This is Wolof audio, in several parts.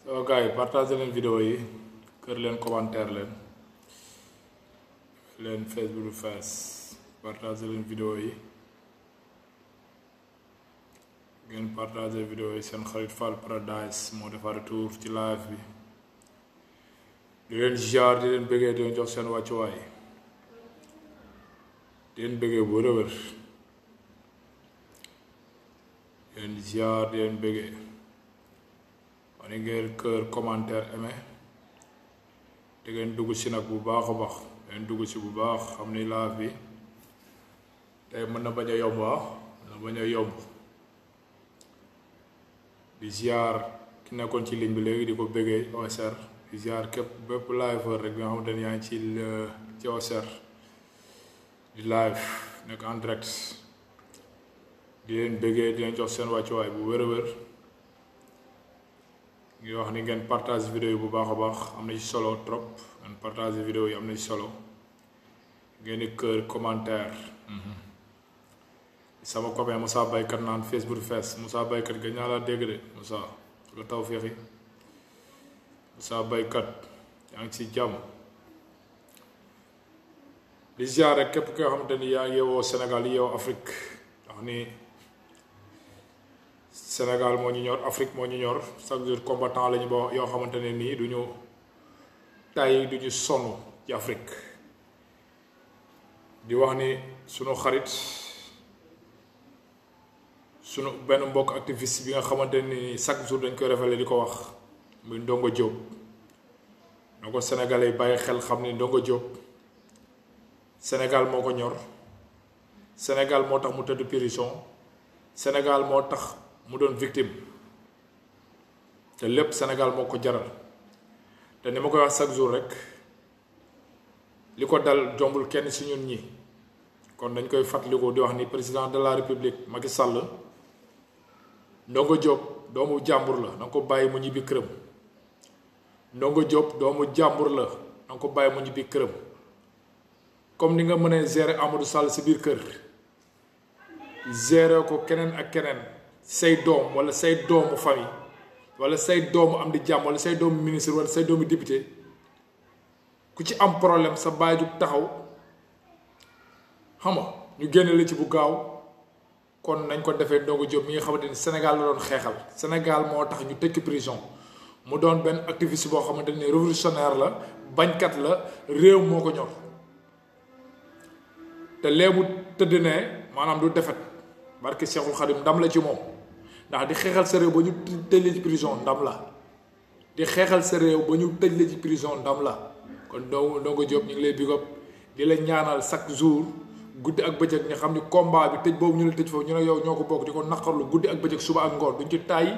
gars yi partagé leen vidéo yi kër leen commentaire leen Facebook du fees partagé leen vidéo yi ngeen partagé vidéo yi seen xarit Fall Paradise moo defa retour ci live bi di leen ziar di leen bëggee di leen jox seen wàccuwaay di leen bëggee bu rëwër di leen ziar di leen bëggee wane ngeen kër commentaire aimé te ngeen dugg si nag bu baax a baax ngeen dugg si bu baax xam ni live bi tey mën na bañ a yomb mën na bañ a yomb di ziar ki nekkoon ci ligne bi léegi di ko bëggee OSR di ziar képp bépp liveur rek bi nga xamante ni yaa ngi ci OSR di live nekk en direct di leen bëggee di leen jox seen wàccuwaay bu wér a wér ngi wax ni ngeen partage vidéo yi bu baax a baax am na ci solo trop ngeen partage vidéo yi am na ci solo ngeen di kër commentaire sama copain Moussa Baykat naan Facebook fees Moussa Baykat ga ñaa laa dégg de Moussa la taw féexi Moussa Baykat yaa ngi ci jàmm di ziar rek képp ki nga xamante ni yaa ngi yeewoo Sénégal yi yeewoo Afrique ndax ni Sénégal moo ñu ñor Afrique moo ñu ñor chaque jour combattant lañu ba yoo xamante ne nii duñu tay duñu sonn ci Afrique di wax ni sunu xarit sunu benn mbokk activiste bi nga xamante ni chaque jour dañ koy révélé di ko wax muy Ndongo Diop na ko sénégalais bàyyi xel xam ni Ndongo Diop Sénégal moo ko ñor Sénégal moo tax mu tëdd prison Sénégal moo tax mu doon victime te lépp Sénégal moo ko jaral te ni ma koy wax chaque jour rek li ko dal jombul kenn ci ñun ñi kon dañ koy fàttaliku di wax ni président de la république Macky Sall Ndongo Diop doomu jàmbur la na nga ko bàyyi mu ñibbi këram Ndongo Diop doomu jàmbur la na nga ko bàyyi mu ñibbi këram comme ni nga mënee gérer Amadou Sall ci biir kër gérer ko keneen ak keneen say doom wala say doomu famille wala say doomu am di jàmm wala say doomu ministre wala say doomu député ku ci am problème sa baay ju taxaw xam nga ñu génne la ci bu gaaw kon nañ ko defee Ndongo Diop mi nga xamante ni Sénégal la doon xeexal Sénégal moo tax ñu tëj prison mu doon benn activiste boo xamante ni révolutionnaire la bañkat la réew moo ko ñor te léemu tëdd ne maanaam du defet barke Cheikhul Khadim ndam la ci moom ndax di xeexal sa réew ba ñu tëj la ci prison ndam la di xeexal sa réew ba ñu tëj la ci prison ndam la kon Ndongo Diop ñu ngi lay big up di la ñaanal chaque jour guddi ak bëccëg ñu xam ni combat bi tëj boobu ñu la tëj foofu ñu ne yow ñoo ko bokk di ko naqarlu guddi ak bëccëg suba ak ngoon duñ ci tàyyi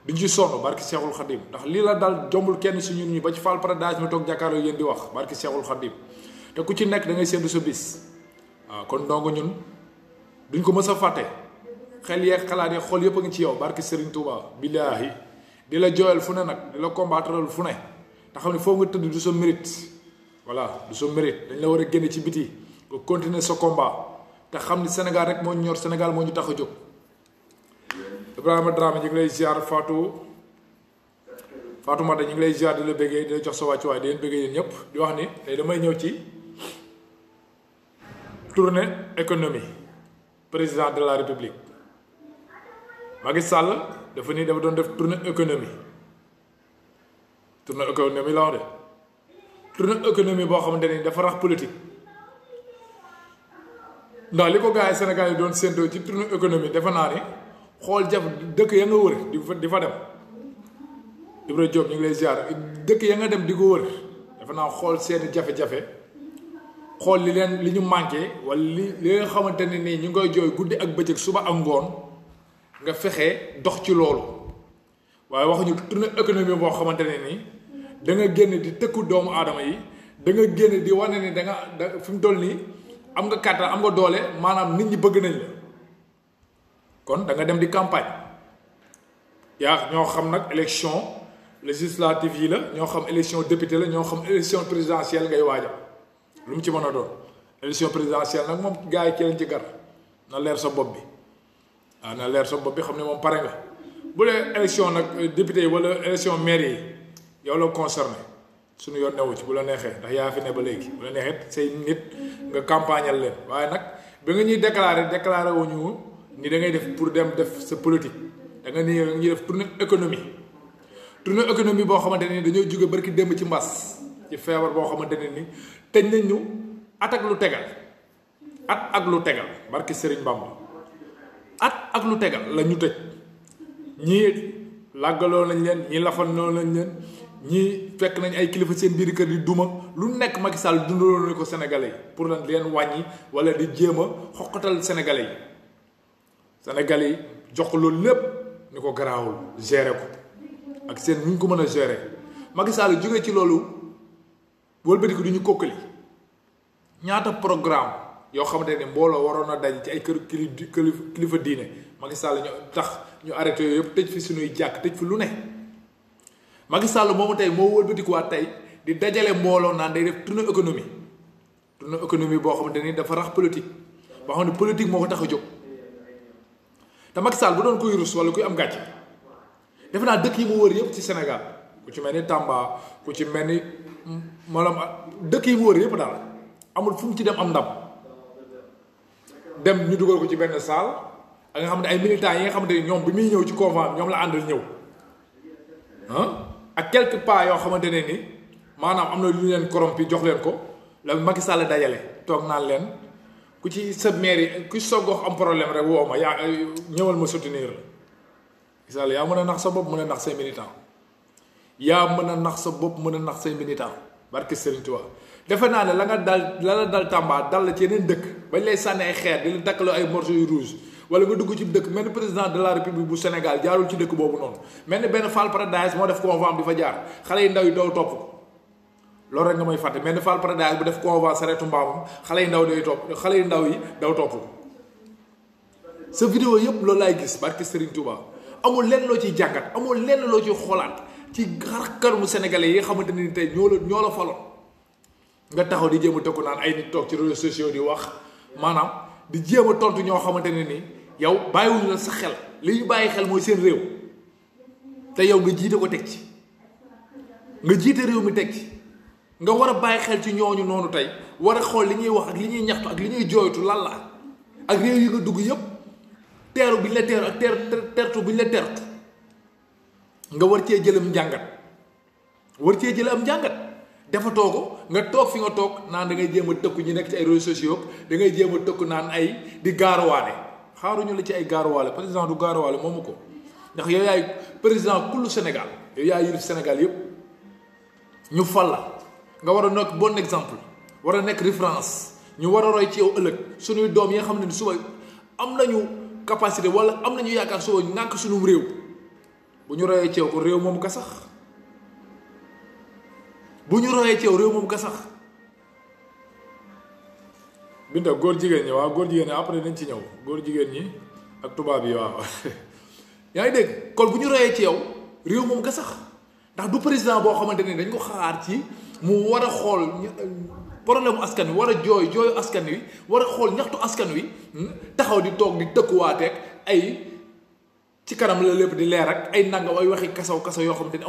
duñ ci sonn barke Cheikhul Khadim ndax lii la dal jombul kenn si ñun ñi ba ci Fall Paradise mi toog jàkkaarloo yéen di wax barke Cheikhul Khadim te ku ci nekk da ngay séntu sa bis waaw kon Ndongo ñun duñ ko mës a fàtte xel yeeg xalaat yeeg xool yëpp a ngi ci yow barke Serigne Touba billaahi di la jooyal fu ne nag di la combattral fu ne te xam ne foofu nga tëdd du sa mérite voilà du sa mérite dañ la war a génne ci biti nga continuer sa combat te xam ni Sénégal rek moo ñu ñor Sénégal moo ñu tax a jóg Ibrahima Dramé ñu ngi lay ziar Fatou Mata ñu ngi lay ziar di la bëggee di la jox sa wàccuwaay di leen bëggee yéen ñëpp di wax ni tey damay ñëw ci tournée économie président de la république Macky Sall dafa nii dafa doon def tournée économie la wax de tournée économie boo xamante ni dafa rax politique ndax li ko gars yi Sénégal yi doon séentoo ci tournée économie defe naa ni xool jaf dëkk ya nga wër di fa dem Ibra Diop ñu ngi lay ziar dëkk ya nga dem di ko wër defe naa xool seeni jafe-jafe xool li ñu manqué wala li nga xamante ne nii ñu ngay jooy guddi ak bëccëg suba ak ngoon nga fexe dox ci loolu waaye waxuñu tournée économie boo xamante ne nii da nga génn di tëkku doomu aadama yi da nga génn di wane ni da fi mu toll nii am nga kàttan am nga doole maanaam nit ñi bëgg nañ la kon da nga dem di campagne yaa ñoo xam nag élection législative yi la ñoo xam élection député la ñoo xam élection présidentielle ngay waaja lu mu ci mën a doon élection présidentielle nag moom gars yi ci lañ ci gar na leer sa bopp bi waaw na leer sa bopp bi xam ne moom pare nga bu dee élection nag député yi wala élection maire yi yow la concerné suñu yoon newu ci bu la neexee ndax yaa fi ne ba léegi bu la neexee say nit nga campagnal leen waaye nag ba nga ñuy déclaré wuñu ni da ngay def pour dem def sa politique da nga ni ñuy def tournée économie boo xamante ne ni dañoo jóge barki démb ci mbas ci feebar boo xamante ne ni tëj nañ ñu at ak lu tegal barki Serigne Bamba at ak lu tegal la ñu tëj ñii làggaloo nañ leen ñii lafandoo nañ leen ñii fekk nañ ay kilifa seen biir kër di duma lu nekk Macky Sall dundaloo nañ ko Sénégalais yi pour lan leen wàññi wala di jéem a xoqatal Sénégalais yi jox ko loolu lépp ni ko garaawul gérer ko ak seen ñu ko mën a gérer Macky Sall jógee ci loolu wëlbati ko du ñu kokkali ñaata programme yoo xamante ne mbooloo waroon a daj ci ay kër kilifa diine Macky Sall ñu tax ñu arrêté yooyu yëpp tëj fi suñuy jàkk tëj fi lu ne Macky Sall moomu tey moo wëlbatikuwaat tey di dajale mbooloo naan day def tournée économie boo xamante ni dafa rax politique boo xam ne politique moo ko tax a jóg te Macky Sall bu doon kuy rus wala kuy am gàcce defe naa dëkk yi mu wër yëpp ci Sénégal ku ci mel ni Tamba ku ci mel ni maanaam dëkk yi mu wër yëpp daal amul fu mu ci dem am ndam dem ñu dugal ko ci benn salle ak nga xam ne ay militants yi nga xamante ni ñoom bi muy ñëw ci convent bi ñoom la àndal ñëw ak quelques pas yoo xamante ne ni maanaam am na lu ñu leen corrompi jox leen ko la Macky Sall dajale toog naan leen ku ci sa mairie ku ci sa gox am problème rek woo ma yaa ñëwal ma soutenir la Sall yaa mën a nax sa bopp mën a nax say militant barke Serigne Touba defe naa ne la la dal Tamba dal la ci yeneen dëkk bañ lay sànni ay xeer di la dakkaloo ay morceaux yu rouge wala nga dugg ci dëkk mel ni président de la république bu Sénégal jaarul ci dëkk boobu noonu mel ni benn Fall Paradise moo def convent di fa jaar xale yi ndaw yi daw topp ko loolu rek nga may fàtte mel ni Fall Paradise bu def convent sareetu mbaamam xale yi ndaw yi daw topp ko sa vidéo yëpp loolu laay gis barke Serigne Touba amul lenn loo ciy jàngat amul lenn loo ciy xoolaat ci xar-kanamu sénégalais yi nga xamante ni tey ñoo la faloon nga taxaw di jéem a tëkku naan ay nit toog ci réseaux sociaux di wax maanaam di jéem a tontu ñoo xamante ne ni yow bàyyiwuñu la sa xel li ñu bàyyi xel mooy seen réew te yow nga jiite ko teg ci nga jiite réew mi teg ci nga war a bàyyi xel ci ñooñu noonu tey war a xool li ñuy wax ak li ñuy ñaxtu ak li ñuy jooytu lan la ak réew yi nga dugg yëpp teeru bi ñu la teeru ak tertu bi ñu la tertu nga war cee jëlam njàngat defatoo ko nga toog fi nga toog naan da ngay jéem a tëkku ñi nekk ci ay réseaux sociaux da ngay jéem a tëkku naan ay di gaaruwaale xaaruñu la ci ay gaaruwaale président du gaaruwaale moomu ko ndax yow yaay président kullu Sénégal yow yaay yilif Sénégal yëpp ñu fal la nga war a nekk bon exemple war a nekk référence ñu war a roy ci yow ëllëg suñuy doom yi nga xam ne suba am nañu capacité wala am nañu yaakaar suba nànk suñu réew bu ñu royee ci yow ko réew moom ka sax Binta góor jigéen ñi waaw góor jigéen ñi après nañ ci ñëw góor jigéen ñi ak tubaab yi waaw yaa ngi dégg kon bu ñu royee ci yow réew moom ka sax ndax du président boo xamante ni dañ ko xaar ci mu war a xool problème askan wi war a jooyu askan wi war a xool ñaxtu askan wi taxaw di toog di tëkkuwaateeg ay ci kanam la lépp di leer ak ay nangam ay waxi kasaw yoo xamante ni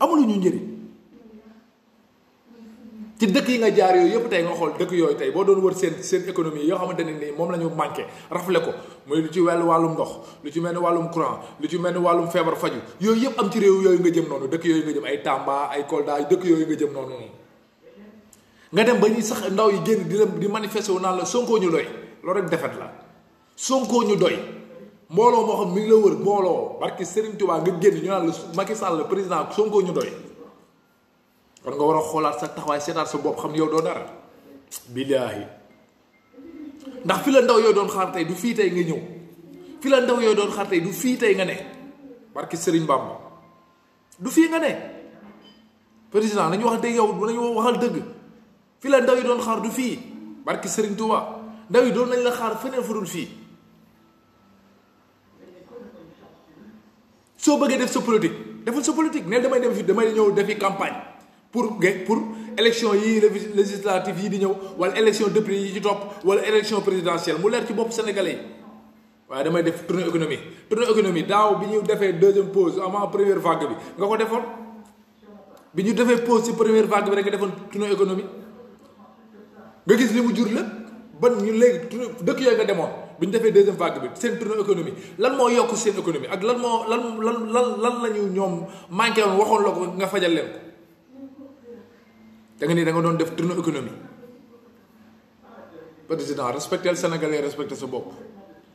amuluñu njëriñ ci dëkk yi nga jaar yooyu yëpp tey nga xool dëkk yooyu tey boo doon wër seen économie yoo xamante ne nii moom la ñu manqué rafle ko muy lu ci wàllum ndox lu ci mel ni wàllum courant lu ci mel ni wàllum feebar faju yooyu yëpp am ci réew yooyu nga jëm noonu dëkk yooyu nga jëm ay Tamba ay Kolda dëkk yooyu nga jëm noonu nga dem ba ñuy sax ndaw yi génn di manifester wu naan la Sonko ñu doy loolu rek defet la Sonko ñu doy mbooloo moo xam mi ngi la wër mbooloo barki Serigne Touba nga génn ñu naan la Macky Sall président Sonko ñu doy kon nga war a xoolaat sa taxawaay seetaat sa bopp xam ne yow doo dara billaahi ndax fi la ndaw yooyu doon xaar tey du fii tey nga ñëw fi la ndaw yooyu doon xaar tey du fii tey nga ne barki Serigne Bamba du fii nga ne président nañu wax dëgg yow nañu waxal dëgg fi la ndaw yi doon xaar du fii barki Serigne Touba ndaw yi doon nañ la xaar feneen fu dul fii soo bëggee def sa politique defal sa politique neel damay ñëw defi campagne pour élection yi législative yi di ñëw wala élection député yi ci topp wala élection présidentielle mu leer ci bopp sénégalais yi waaye damay def tournée économie daaw bi ñu defee deuxième pause avant première vague bi nga ko defoon bi ñu defee pause ci première vague bi rek nga defoon tournée économie nga gis li mu jur lépp ban ñu léegi dëkk yooyu nga demoon bi ñu defee deuxième vague bi seen tournée économie lan moo yokk seen économie ak lan la ñu ñoom manqué woon waxoon la ko nga fajal leen ko da nga ni da nga doon def tournée économie. président respectel sénégalais respecté sa bopp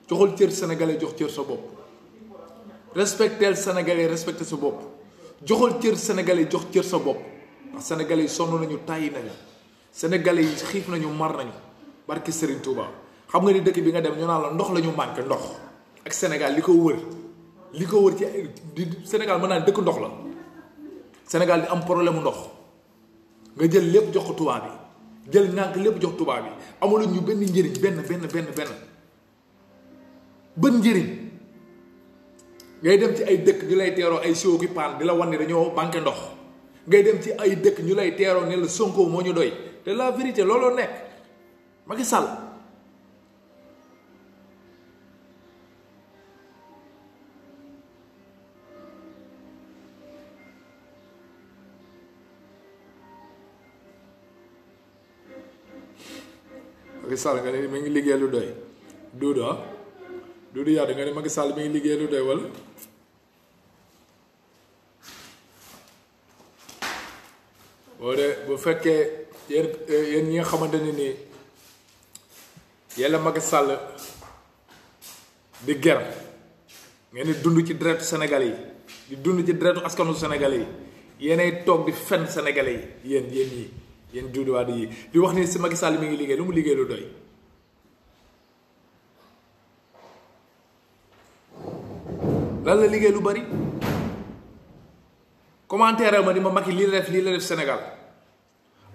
joxul cër sénégalais jox cër sa bopp respectel sénégalais respecté sa bopp joxul cër sénégalais jox cër sa bopp ndax sénégalais yi sonn nañu tàyyi nañu sénégalais yi xiif nañu mar nañu barki Serigne Touba xam nga ni dëkk bi nga dem ñu naan la ndox la ñu manqué ndox ak Sénégal li ko wër ci Sénégal mën naa dëkk ndox la Sénégal di am problème mu ndox nga jël lépp jox ko tubaab bi jël nànk lépp jox tubaab bi amul ñu benn njëriñ benn njëriñ ngay dem ci ay dëkk ñu lay teeroo ay siwo ki paan di la wan ne dañoo manqué ndox ngay dem ci ay dëkk ñu lay teeroo ne la Sonko moo ñu doy te la vérité looloo nekk Macky Sall Macky Sall nga ne mi ngi liggéey lu doy Doudou Yade nga ne Macky Sall mi ngi liggéey lu doy wala boo de bu fekkee yéen ñi nga xamante ne nii yàlla Macky Sall di ger ngeen di dund ci deretu Sénégalais yi di dund ci deretu askanu Sénégalais yi yéenay toog di fen Sénégalais yi yéen Doudou Wade yi di wax ni si Macky Sall mi ngi liggéey lu mu liggéey lu doy lan la liggéey lu bari commentaire ma di ma Macky lii la def Sénégal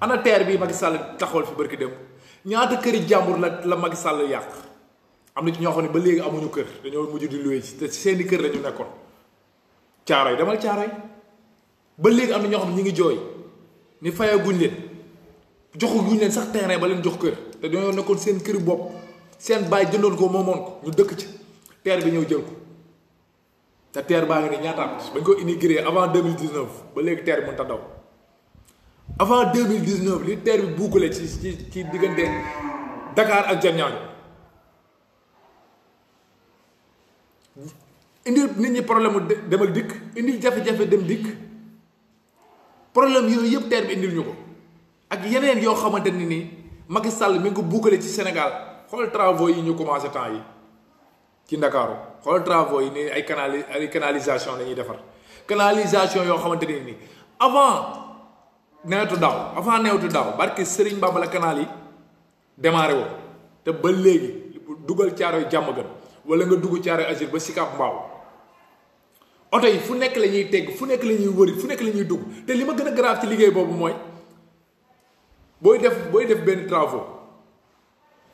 ana terre bi Macky Sall taxawal fi barki dem ñaata këri jàmbur la Macky Sall yàq am na ci ñoo xam ne ba léegi amuñu kër dañoo mujj di loué ci te seeni kër lañu nekkoon Caaroy demal Caaroy ba léegi am na ñoo xam ne ñu ngi jooy ni fayaguñ leen joxuguñ leen sax terrain ba leen jox kër te dañoo nekkoon seen këri bopp seen baay jëndoon ko moomoon ko ñu dëkk ci terre bi ñëw jël ko te terre baa ngi ni ñaataat bañ ko inauguré avant 2019 ba léegi terre mënut a daw avant 2019 li terre bi bouclé ci diggante Dakar ak Diamniadio indil nit ñi problème mu dem ak dikk indil jafe-jafe dem dikk problème yooyu yëpp terre bi indil ñu ko ak yeneen yoo xamante ni nii Macky Sall mi ngi ko bouclé ci Sénégal xool travaux yi ñu commencé temps yi ci Ndakaaru xool travaux yi ni ay canalisation la ñuy defar canalisation yoo xamante ni nii avant newetu daaw barke Serigne Bamba la canal yi démarré woo te ba léegi dugal Caaroy jàmm gën wala nga dugg Caaroy Azur ba Sicap Mbao oto yi fu nekk la ñuy tegg fu nekk la ñuy wëri fu nekk la ñuy dugg te li ma gën a grave ci liggéey boobu mooy booy def benn travaux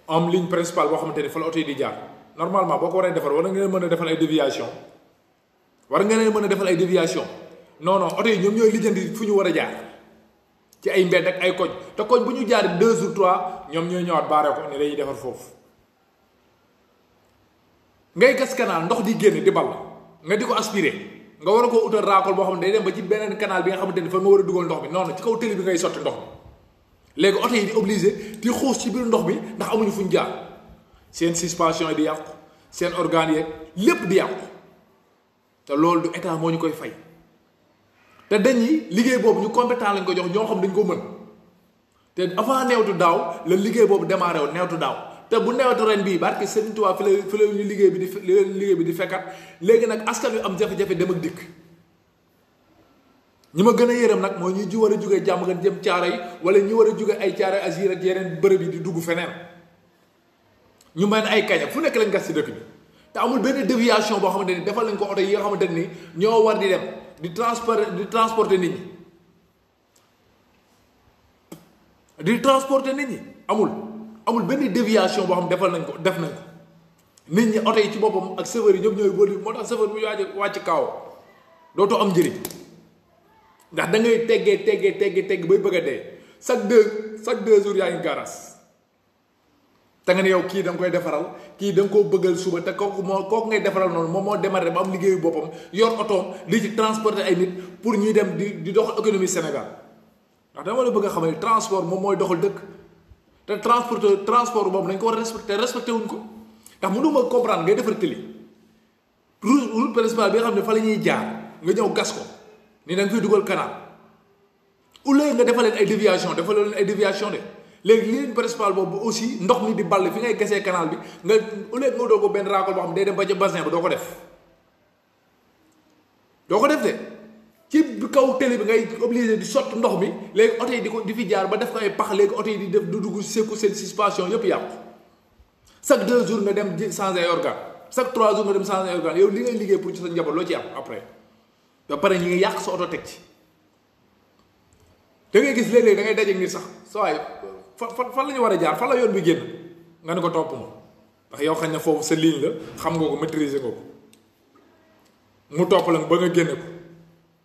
am ligne principale boo xamante ni fa la oto yi di jaar normalement boo ko waree defar war nga leen mën a defal ay déviation non oto yi ñoom ñooy lijjanti fu ñu war a jaar ci ay mbedd ak ay koñ te koñ bu ñu jaar 2 jours 3 ñoom ñooy ñëwaat baaree ko ne dañuy defar foofu ngay gas canal ndox di génn di ball nga di ko aspiré nga war a koo utal raakol boo xam ne day dem ba ci beneen canal bi nga xamante ni fa nga war a dugal ndox bi noonu ci kaw tëli bi ngay sotti ndox bi léegi oto yi di obligé di xuus ci biir ndox bi ndax amuñu fuñ jaar seen suspension yi di yàqu seen organes yeeg lépp di yàqu te loolu du état moo ñu koy fay te dañuy liggéey boobu ñu compétent lañ ko jox ñoo xam dañ ko mën te avant neewtu daaw la liggéey boobu démarré woon neewtu daaw te bu neewtu ren bii barke Serigne Touba fi la ñu liggéey bi di fekkat léegi nag askan wi am jafe-jafe dem ak dikk ñi ma gën a yërëm nag mooy ñu war a jógee jàmm gën jëm Caaroy wala ñu war a jóge ay Caaroy Azur ak yeneen bërëb yi di dugg feneen ñu mel ay kaña fu nekk lañ gas ci dëkk bi te amul benn déviation boo xamante ni defal nañ ko oto yi nga xamante ni ñoo war di dem di transporter nit ñi amul benn déviation boo xam def nañ ko nit ñi oto yi ci boppam ak chauffeur yi ñoom ñooy wóor moo tax chauffeur bu wàcc kaaw dootoo am njëriñ ndax da ngay tegg bay bëgg a dee chaque deux jours yaa ngi garas te nga ne yow kii da nga koy defaral kii da nga koo bëggal suba te kooku ngay defaral noonu moom moo démarré ba am liggéeyu boppam yor otoom di ci transporter ay nit pour ñuy dem di doxal économie Sénégal ndax dama la bëgg a xam ne transport moom mooy doxal dëkk te transport boobu nañ ko war a respecté wuñ ko ndax mënuma comprendre ngay defar tëli route principale bi nga xam ne fa la ñuy jaar nga ñëw gas ko ni da nga fay dugal canal au lieu nga defal leen ay déviation de léegi ligne principale boobu aussi ndox mi di ball fi ngay gasee canal bi nga au lieu nga doo ko benn raakool boo xam ne day dem ba ca bassin ba doo ko def de ci kaw télé bi ngay obligé di sotti ndox mi léegi oto yi di fi jaar ba def ko ay pax léegi oto yi di def du dugg seku seen suspension yëpp yàqu chaque 2 jours nga dem changer organe chaque 3 jours nga dem changer organe yow li ngay liggéey pour ci sa njaboot loo ci am après ba pare ñu ngi yàq sa oto teg ci da ngay gis léeg-léeg da ngay dajeeg nit sax sa waay fan la ñu war a jaar fan la yoon bi génn nga ne ko topp ma ndax yow xañ na foofu sa ligne la xam nga ko maîtriser nga ko mu topp la ba nga génne ko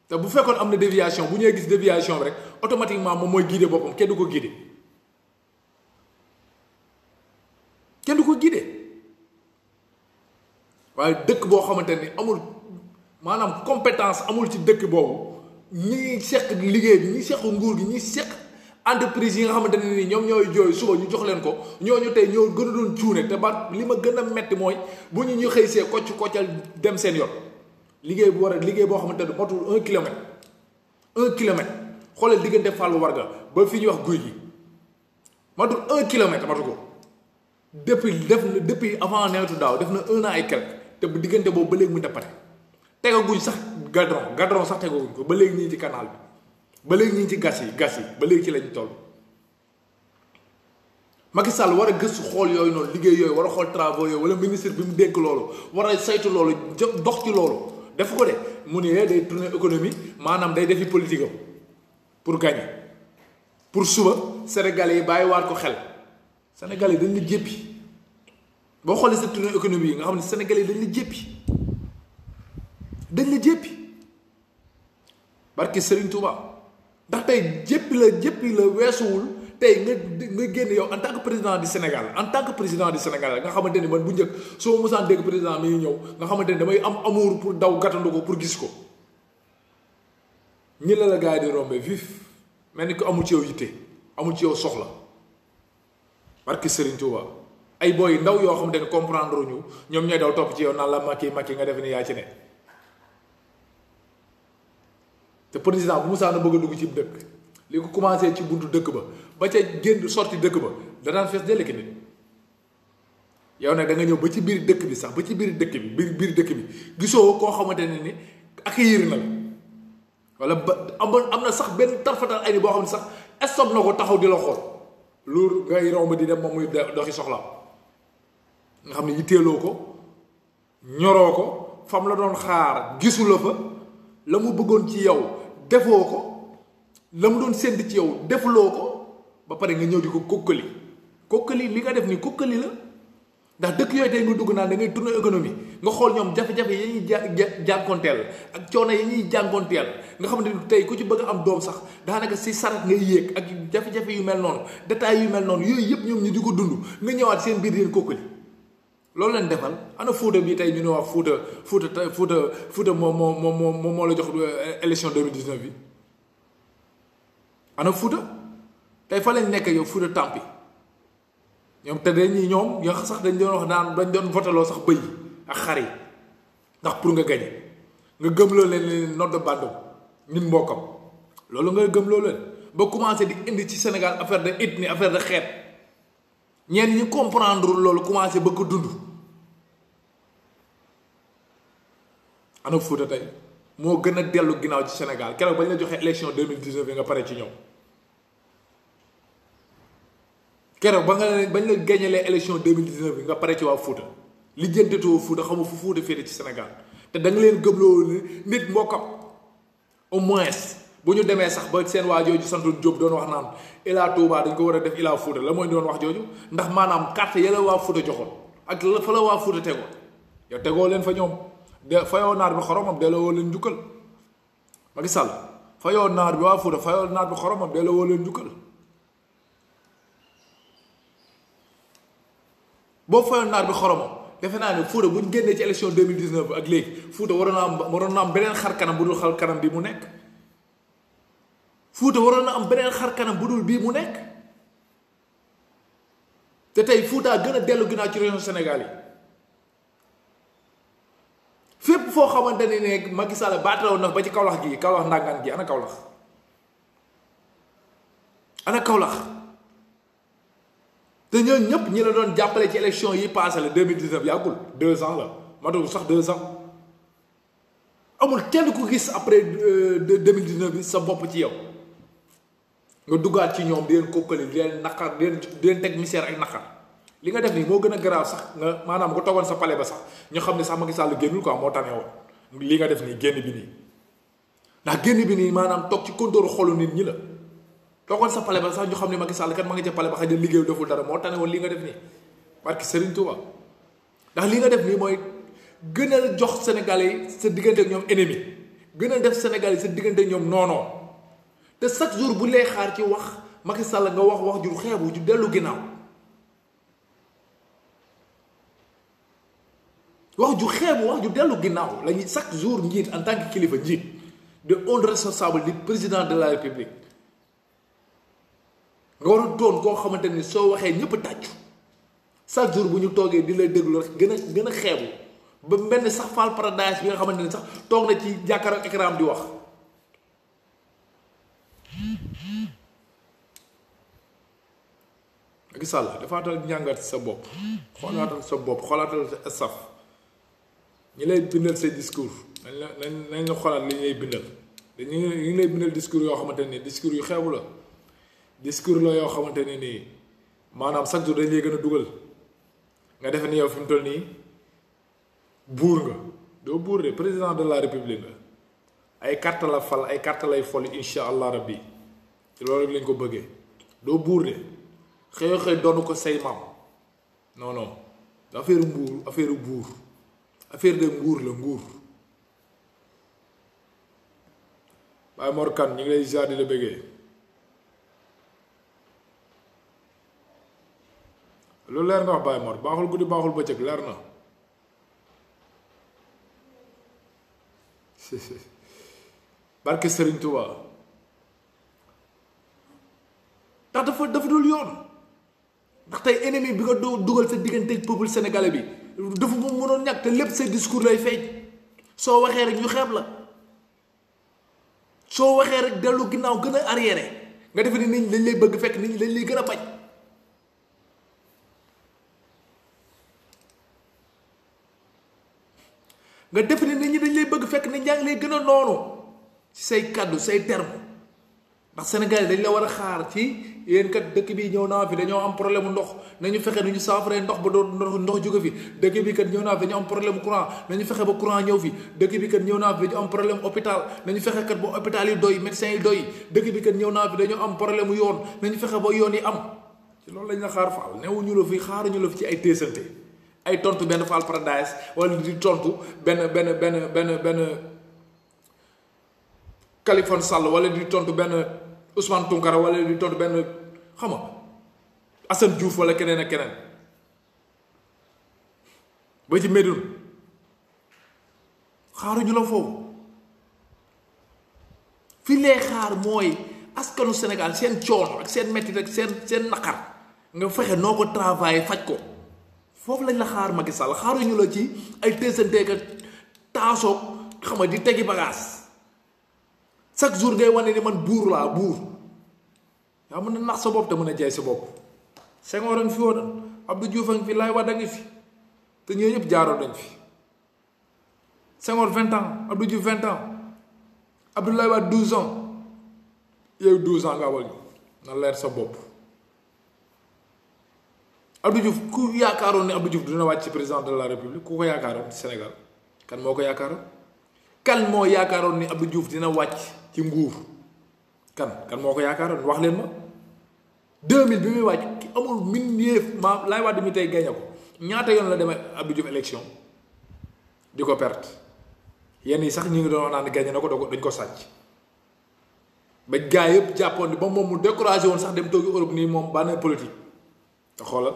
te bu fekkoon am na déviation bu ñëwee gis déviation bi rek automatiquement moom mooy guider boppam kenn du ko guider waaye dëkk boo xamante ni amul maanaam compétence amul ci dëkk boobu ñi seq liggéey bi ñi seq nguur gi ñi seq entreprise yi nga xamante ne ni ñoom ñooy jooy suba ñu jox leen ko ñooñu tey ñoo gën a doon cuune te ba li ma gën a metti mooy bu ñu xëy see koccal dem seen yoon liggéey bu war a liggéey boo xamante ne matul 1 kilomètre xoolal diggante Fallou Warga ba fi ñuy wax guy gi matul 1 kilomètre matu ko depuis avant nawetu daaw def na 1 an ay quelque te bu diggante boobu ba léegi mu tapate tegaguñ sax gadron sax tegaguñ ko ba léegi ñii ci canal bi ba léegi ñii ci gas yi ba léegi ci lañ toll. Macky Sall war a gëstu xool yooyu noonu liggéey yooyu war a xool travaux yooyu wala ministre bi mu dénk loolu war a saytu loolu dox ci loolu def ko de mu ne day tourner économie maanaam day defi politique am pour gagner pour suba Sénégalais yi bàyyiwaat ko xel Sénégalais yi dañ la jéppi boo xoolee sa tournée économie yi nga xam ne Sénégalais yi dañ la jéppi barke Serigne Touba ndax tey jéppi la weesuwul tey nga génn yow en tant que président du Sénégal nga xamante ni man bu njëkk soo mosaan dégg président mi ñëw nga xamante ni damay am amour pour daw gàttandu ko pour gis ko ñi la gars yi di rombe vif mel ni ko amul ci yow yitte amul ci yow soxla barke Serigne Touba ay booy ndaw yoo xamante ni comprendre ñu ñoom ñooy daw topp ci yow naan la Macky nga def ni yaa ci ne te président bu Moussa na bëgg a dugg ci dëkk li ko commencé ci buntu dëkk ba ca génn sorti dëkk ba da daan fees dell ki nit yow nag da nga ñëw ba ci biir dëkk bi sax ba ci biir dëkk bi biir dëkk bi gisoo koo xamante ne ni accueillir na la wala ba am na sax benn tarfatal ay ni boo xam ne sax stop na ko taxaw di la xool loolu ngay romb di dem moom muy doxi soxla nga xam ne yitteeloo ko ñoroo ko fam la doon xaar gisu la fa la mu bëggoon ci yow defoo ko la mu doon sént ci yow defuloo ko ba pare nga ñëw di ko kokkali li nga def ni kokkali la ndax dëkk yooyu tey nga dugg naan da ngay tourner économie nga xool ñoom jafe-jafe yi ñuy jànkoonteel ak coono yi ñuy jànkoonteel nga xamante ni tey ku ci bëgg a am doom sax daanaka si saret ngay yéeg ak jafe-jafe yu mel noonu détails yu mel noonu yooyu yëpp ñoom ñu di ko dund nga ñëwaat seen biir yéen kokkali loolu leen defal ana Fouta bi tey ñu ne wax Fouta moo la jox élection 2019 bi ana Fouta tey fa lañ nekk yow Fouta tampi ñoom te dañuy ñoom yoo sax dañ doon wax naan dañ doon voteloo sax bëy ak xar yi ndax pour nga gañe nga gëmloo leen note de bande nit mbokkam loolu nga gëmloo leen ba commencé di indi ci Sénégal affaire de ethnie affaire de xeet ñenn ñi comprendre loolu commencé bëgg ko dund ana Fouta tey moo gën a dellu ginnaaw ci Sénégal keroog bañ la joxee élection 2019 yi nga pare ci ñoom keroog bañ la gañalee élection 2019 bi nga pare ci waa Fouta lijjantatoo Fouta xamu fu Fouta féete ci Sénégal te da nga leen gëmloo nit mbokkam au moins bu ñu demee sax ba seen waa jooju santoon Diop doon wax naan Ila Touba dañ ko war a def Ila Fouta la mooy doon wax jooju ndax maanaam carte ya la waa Fouta joxoon ak la fa la waa Fouta tegoon yow tegoo leen fa ñoom fayoo naar bi xoromam delloo leen njukkal Macky Sall fayoo naar bi waa Fouta fayoo naar bi xoromam delloo leen njukkal boo fayoon naar bi xoromam defe naa ne Fouta bu ñu génnee ci élection 2019 ak léegi Fouta waroon na am beneen xar kanam bu dul xar kanam bi mu nekk. Fouta waroon na am beneen xar kanam bu dul bii mu nekk te tey Fouta gën a dellu ginnaaw ci région Sénégal yi fépp foo xamante ne Macky Sall baataloon na ba ci Kaolack gi Kaolack ndàngaan gi ana Kaolack te ñooñu ñëpp ñi la doon jàppale ci élection yi passé la 2019 yàggul 2 ans la matul sax 2 ans amul kenn ku gis après 2019 bi sa bopp ci yow nga duggaat ci ñoom di leen kokkali di leen naqar di leen teg misère ak naqar li nga def nii moo gën a garaaw sax nga maanaam nga toogoon sa palais ba sax ñu xam ne sax Macky Sall génnul quoi moo tane woon li nga def nii génn bi nii ndax génn bi nii maanaam toog ci kontóoru xolu nit ñi la toogoon sa palais ba sax ñu xam ne Macky Sall kat ma nga ca palais ba xëy na liggéeyu deful dara moo tane woon li nga def nii parce que Serigne Touba ndax li nga def nii mooy gën a jox Sénégalais yi sa diggante ak ñoom ennemi gën a def Sénégalais yi sa diggante ak ñoom noonoo te chaque jour bu lay xaar ci wax Macky Sall nga wax ju xeebu ju dellu ginnaaw wax ju xeebu wax ju dellu ginnaaw la ñuy chaque jour njiit en tant que kilifa njiit de haut responsable du président de la République nga war a doon koo xamante ni soo waxee ñëpp tàccu chaque jour bu ñu toogee di lay déglu rek gën a xeebu ba mel ni sax Fall Paradise bi nga xamante ni sax toog na ci jàkkaarloo ak écran di wax. Macky Sall dafaatal njàngat sa bopp xoolaatal sa bopp xoolaatal sa staff ñi lay bindal say discours nañ la xoolaat li ñu lay bindal dañu ngi lay bindal discours yoo xamante ne discours yu xeebu la discours la yoo xamante ne nii maanaam chaque jour dañ lay gën a dugal nga defe ni yow fi mu toll nii buur nga doo buur de président de la république la ay carte la fal ay carte lay fol insha allah rabbi ci loolu lañ ko bëggee doo buur de xëy doonu ko say maam non non affaire mbuur affaire buur affaire de nguur la nguur. Baye Mor Kane ñu ngi lay ziar di la bëggee lu leer nga wax Baye Mor baaxul guddi baaxul bëccëg leer na barke Serigne Touba ndax dafa dul yoon ndax tey ennemi bi nga dugal sa diggante peuple sénégalais bi dafa mu mënoon ñàkk te lépp say discours lay feeñ soo waxee rek ñu xeeb la soo waxee rek dellu ginnaaw gën a arriéré nga defe ni nit ñi dañ lay bëgg fekk nit ñi dañ lay gën a bañ nga defe ni nit ñi dañ lay bëgg fekk nit ñaa ngi lay gën a noonu ci say kàddu say terme ndax Sénégal dañ la war a xaar ci yéen kat dëkk bi ñëw naa fi dañoo am problème ndox nañu fexe nu ñu saafaree ndox ba doon ndox jóge fi dëkk bi kat ñëw naa fi dañu am problème courant nañu fexe ba courant ñëw fi dëkk bi kat ñëw naa fi dañu am problème hôpital nañu fexe kat ba hôpital yi doy médecins yi doy dëkk bi kat ñëw naa fi dañoo am problème yoon nañu fexe ba yoon yi am ci loolu lañ la xaar faal newuñu la fi xaaruñu la fi ci ay téesante ay tontu benn Fall Paradise wala di tontu benn Khalifa Sall wala di tontu benn Ousmane Tounkara wala di tontu benn xam nga Assane Diouf wala keneen ak keneen ba ci Médoune xaaruñu la foofu fi lay xaar mooy askanu Sénégal seen coono ak seen mettit ak seen naqar nga fexe noo ko travailler faj ko foofu lañ la xaar Macky Sall xaaruñu la ci ay teesanteeg ak taasoog xam nga di tegi bagage chaque jour ngay wane ni man buur laa buur yaa mën a nax sa bopp te mën a jaay sa bopp Senghor a ngi fi woon Abdou Diouf a ngi fi Laye Wade a ngi fi te ñoo ñëpp jaaroon nañ fi Senghor 20 ans Abdou Diouf 20 ans Abdoulaye Wade 12 ans yow 12 ans nga awal ñu na leer sa bopp Abdou Diouf ku yaakaaroon ne Abdou Diouf dina wàcc ci président de la République ku ko yaakaaroon ci Sénégal kan moo ko yaakaaroon kan moo yaakaaroon ni Abdou Diouf dina wàcc ci nguur kan moo ko yaakaaroon wax leen ma 2000 bi muy wàcc ki amul mindeef ma Laye Wade mi tey gañe ko ñaata yoon la demee Abdou Diouf élection di ko perte yenn yi sax ñu ngi doon naan gañe na ko dañ ko sàcc ba gaa yëpp jàppoon ni ba moom mu découragé woon sax dem toogi Europe nii moom bànnee politique te xoolal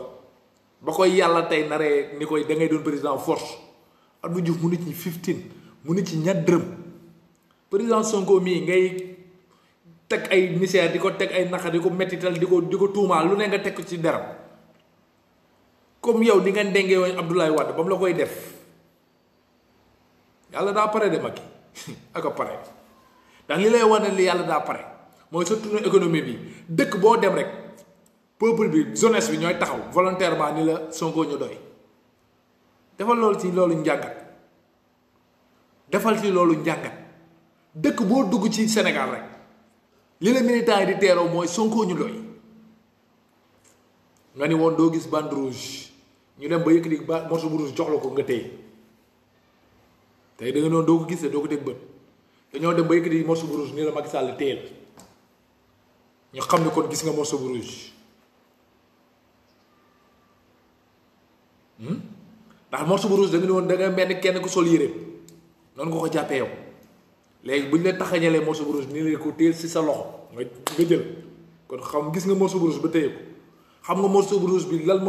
ba koy yàlla tey naree ni koy da ngay doon président force Abdou Diouf mu nit ñi 15 mu nit ci ñaar dërëm président Sonko mii ngay teg ay misère di ko teg ay naxa di ko mettital di ko tuumaal lu ne nga teg ko ci deram comme yow di nga ndengee woon Abdoulaye Wade ba mu la koy def yàlla daa pare de Macky aka pare ndax li lay wane li yàlla daa pare mooy sa tournée économie bi dëkk boo dem rek peuple bi jeunesse bi ñooy taxaw volontairement ni la Sonko ñu doy defal loolu ci loolu njàngat defal ci loolu njàngat dëkk boo dugg ci Sénégal rek li la militant yi di teeroo mooy Sonko ñu doy nga ni woon doo gis bande rouge ñu dem ba yëkkati ba morceau bu rouge jox la ko nga téye tey da nga noonu doo ko gis doo ko teg bët dañoo dem ba yëkkati morceau bu rouge nii la Macky Sall téye la ñu xam ne kon gis nga morceau bu rouge ndax morceau bu rouge da nga ne woon da nga mel ni kenn ku sol yére noonu nga ko jàppee yow léegi bu ñu la taxañalee morceau bu rouge nii la ko téye si sa loxo nga jël kon xam gis nga morceau bu rouge ba téye ko xam nga morceau bu rouge bi lan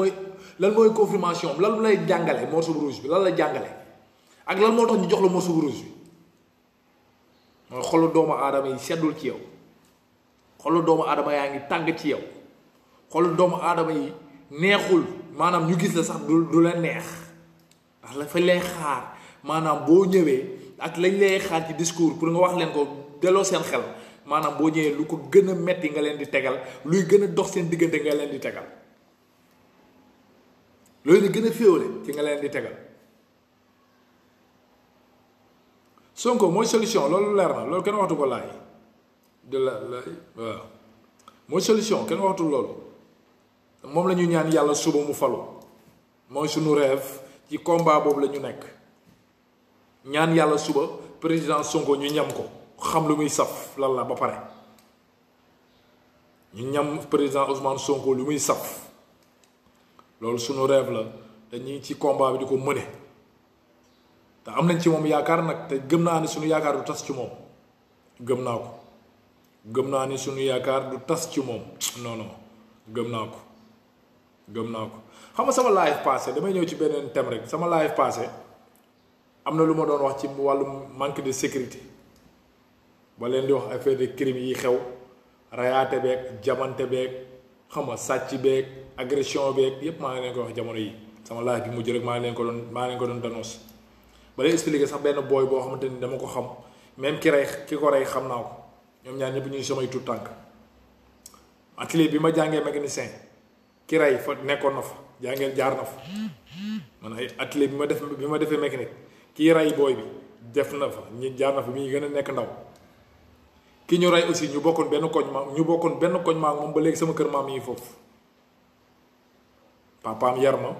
mooy confirmation lan lay jàngale morceau bu rouge bi lan la jàngale ak lan moo tax ñu jox la morceau bu rouge bi mooy xolu doomu aadama yi seddul ci yow xolu doomu aadama yaa ngi tàng ci yow xolu doomu aadama yi neexul maanaam ñu gis la sax du leen neex ndax la fa lay xaar maanaam boo ñëwee ak lañ lay xaar ci discours pour nga wax leen ko delloo seen xel maanaam boo ñëwee lu ko gën a metti nga leen di tegal luy gën a dox seen diggante nga leen di tegal loolu di gën a féewale ci nga leen di tegal Sonko mooy solution loolu leer na loolu kenn waxtu ko laay de la waaw mooy solution kenn waxtu loolu moom la ñu ñaan yàlla suba mu falu mooy suñu rêve ci combat boobu la ñu nekk ñaan yàlla suba président Sonko ñu ñam ko xam lu muy saf lan la ba pare ñu ñam président Ousmane Sonko lu muy saf loolu suñu rêve la dañuy ci combat bi di ko mëne te am nañ ci moom yaakaar nag te gëm naa ni suñu yaakaar du tas ci moom gëm naa ko gëm naa ni suñu yaakaar du tas ci moom non gëm naa ko xam nga sama live passé damay ñëw ci beneen thème rek sama live passé am na lu ma doon wax ci wàllu manque de sécurité ba leen di wax affaire de crime yi xew rayaate beeg jamante beeg xam nga sàcc beeg agression beeg yépp maa ngi leen ko wax jamono yi sama live bi mujj rek maa ngi leen ko doon dénonce ba lay expliquer sax benn booy boo xamante ni dama ko xam même ki ko rey xam naa ko ñoom ñaar ñëpp ñuy samay tout tànk atelier bi ma jàngee mécanicien ki rey fa nekkoon na fa jaar na fa man ay atelier bi ma defee mécanique kii rey booy bi def na fa ñi jaar na fa mi ngi gën a nekk ndaw ki ñu rey aussi ñu bokkoon benn koñ ma moom ba léegi sama kër maam yi foofu papaam yar ma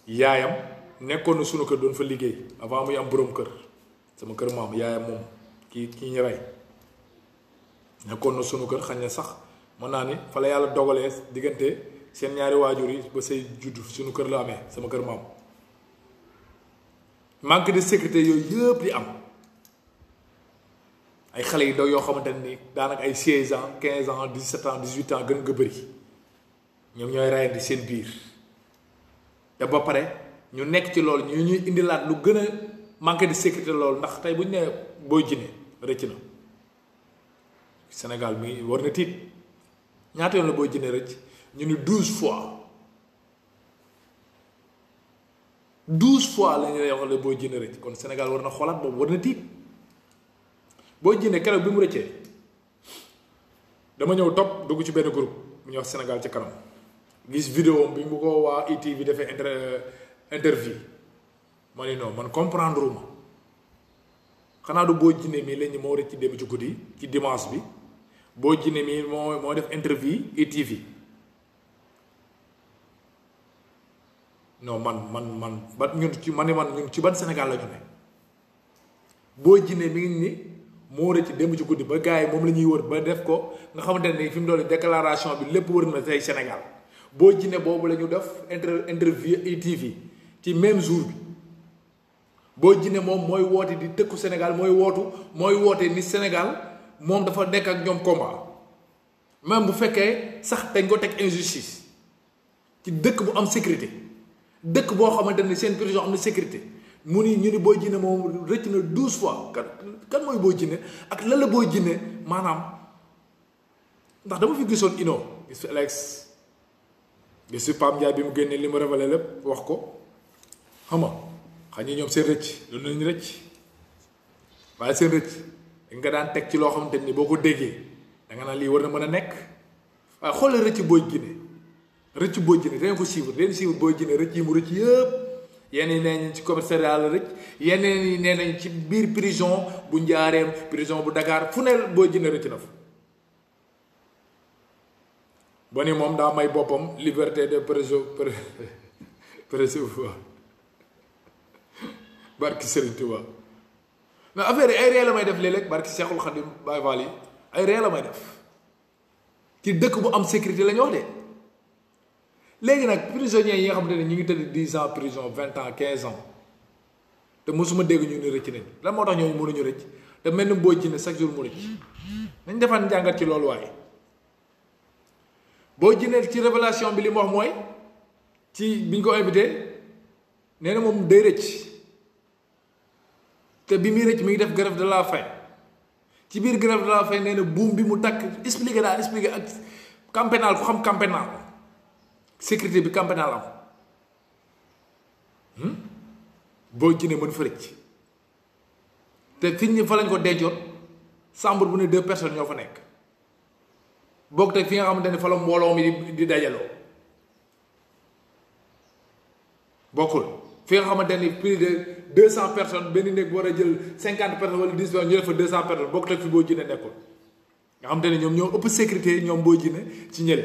yaayam nekkoon na sunu kër doon fa liggéey avant muy am boroom kër sama kër maam yaayam moom kii ñu rey nekkoon na sunu kër xañ na sax mën naa ni fa la yàlla dogalee diggante seen ñaari waajur yi ba say juddu sunu kër la amee sama kër maam manque de sécurité yooyu yëpp di am ay xale yu ndaw yoo xamante ni daanaka ay 16 ans 15 ans 17 ans 18 ans gën nga bëri ñoom ñooy rayandi seen biir te ba pare ñu nekk ci loolu ñu ñuy indilaat lu gën a manque de sécurité loolu ndax tey bu ñu nee Boy Djiné rëcc na Sénégal mi war na tiit ñaata yoon la Boy Djiné rëcc ñu ni 12 fois la ñu lay wax la Boy Djiné rëcc kon Sénégal war na xoolaat boobu war na tiit Boy Djiné keroog bi mu rëccee dama ñëw topp dugg ci benn groupe bu ñuy wax Sénégal ci kanam gis vidéo bi mu ko waa ITV defee interview ma ne non man comprendre uma xanaa du Boy Djiné mii lañ moo rëcc dem ci guddi ci dimanche bi Boy Djiné mii moo def interview ITV non man ba ñun ci ban Sénégal la ñu ne Boy Djiné mi ngi ni moo rëcc dem ci guddi ba gars yi moom la ñuy wër ba def ko nga xamante ne fi mu doon déclaration bi lépp wër na tey Sénégal Boy Djiné boobu la ñu def interview ITV ci même jour bi Boy Djiné moom mooy woote di tëkku Sénégal mooy woote ni Sénégal moom dafa nekk ak ñoom combat même bu fekkee sax dañ ko teg injustice ci dëkk bu am sécurité dëkk boo xamante ne seen prison am na sécurité mu ni ñu ni Boy Djiné moom rëcc na 12 fois kan mooy Boy Djiné ak lan la Boy Djiné maanaam ndax dama fi gisoon Ino gis fi Alex gis fi Pam Ndiaye bi mu génnee li mu révélé lépp wax ko xam nga xam ñi ñoom seen rëcc loolu nañu rëcc waaye seen rëcc dañ nga daan teg ci loo xamante ni boo ko déggee da nga naan lii war na mën a nekk waaye xoolal rëcc Boy Djiné rëcc Boy Djiné dañ ko suivre leen suivre Boy Djiné rëcc yi mu rëcc yëpp yenn yi nee nañ ci commissariat la rëcc yeneen yi nee nañ ci biir prison bu Njaareem prison bu Dakar fu ne Boy Djiné rëcc na fa ba ni moom daa may boppam liberté de présoir barki Serigne Touba mais affaire yi ay ree la may def léeg-léeg barki Cheikhul Khadim Baye Fall yi ay ree la may def ci dëkk bu am sécurité la ñu wax de léegi nag prisonniers yi nga xamante ne ñu ngi tëdd 10 ans prison 20 ans 15 ans te mosuma dégg ñu ne rëcc nañ lan moo tax ñooñu mënuñu rëcc te mel ni Boy Djiné chaque jour mu rëcc nañ defaan njàngat ci loolu waaye Boy Djiné ci révélation bi li mu wax mooy ci biñ ko invité nee na moom day rëcc te bi muy rëcc mi ngi def grève de la faim ci biir grève de la faim nee na buum bi mu takk expliqué ak camp pénal ku xam camp pénal sécurité bi camp pénal am Boy Djiné mën fa rëcc te fi ñu fa lañ ko dencoon chambre bu ne 2 personnes ñoo fa nekk bokk te fi nga xamante ne fa la mbooloo mi di dajaloo bokkul fi nga xamante ni plus de 200 personnes benn néeg war a jël 50 personnes wala 10 personnes ñu def fa 200 personnes bokk te fi Boy Djiné nekkul nga xamante ne ñoom ñoo ëpp sécurité ñoom Boy Djiné ci ñële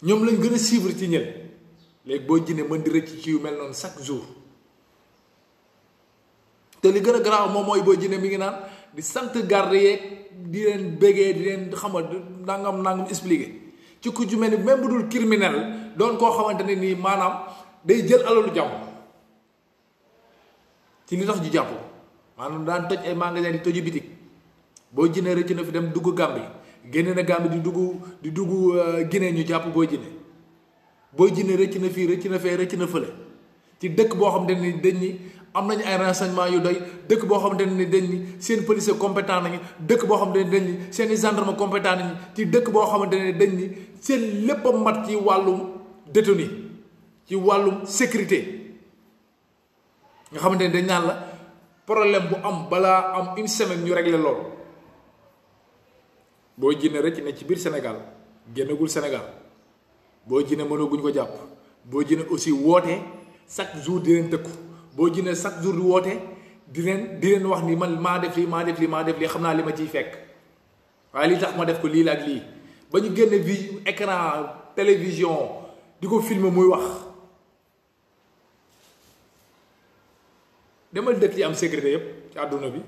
ñoom lañ gën a suivre ci ñële léegi Boy Djiné mën di rëcc ci yu mel noonu chaque jour te li gën a garaaw moom mooy Boy Djiné mi ngi naan di sant garde yeeg di leen bégee di leen xamal nangam expliqué ci ku ci mel ni même bu dul criminel doon koo xamante ne nii maanaam day jël alalu jàmm ci li tax ñu jàpp maanaam daan toj ay magasin di toju bitik Boy Djiné rëcc na fi dem dugg Gambie génne na Gambie di dugg Guinée ñu jàpp Boy Djiné Boy Djiné rëcc na fii rëcc na fee rëcc na fële ci dëkk boo xamante ni dañ ni am nañu ay renseignement yu doy dëkk boo xamante ne dañ ni seen policier compétent nañu dëkk boo xamante ne dañ ni seen i gendarme compétent nañu ci dëkk boo xamante ne dañ ni seen lépp a mat ci wàllum détenu ci wàllum sécurité nga xamante ne dañ naan la problème bu am balaa am une semaine ñu régler loolu Boy Djiné rëcc ne ci biir Sénégal génnagul Sénégal Boy Djiné mënaguñ ko jàpp Boy Djiné aussi woote chaque jour di leen tëkku Boy Djiné chaque jour di woote di leen wax ni man maa def lii xam naa li ma ciy fekk waaye li tax ma def ko lii la ak lii ba ñu génne écran télévision di ko filmer muy wax demal dëkk yi am sécurité yépp ci àdduna bi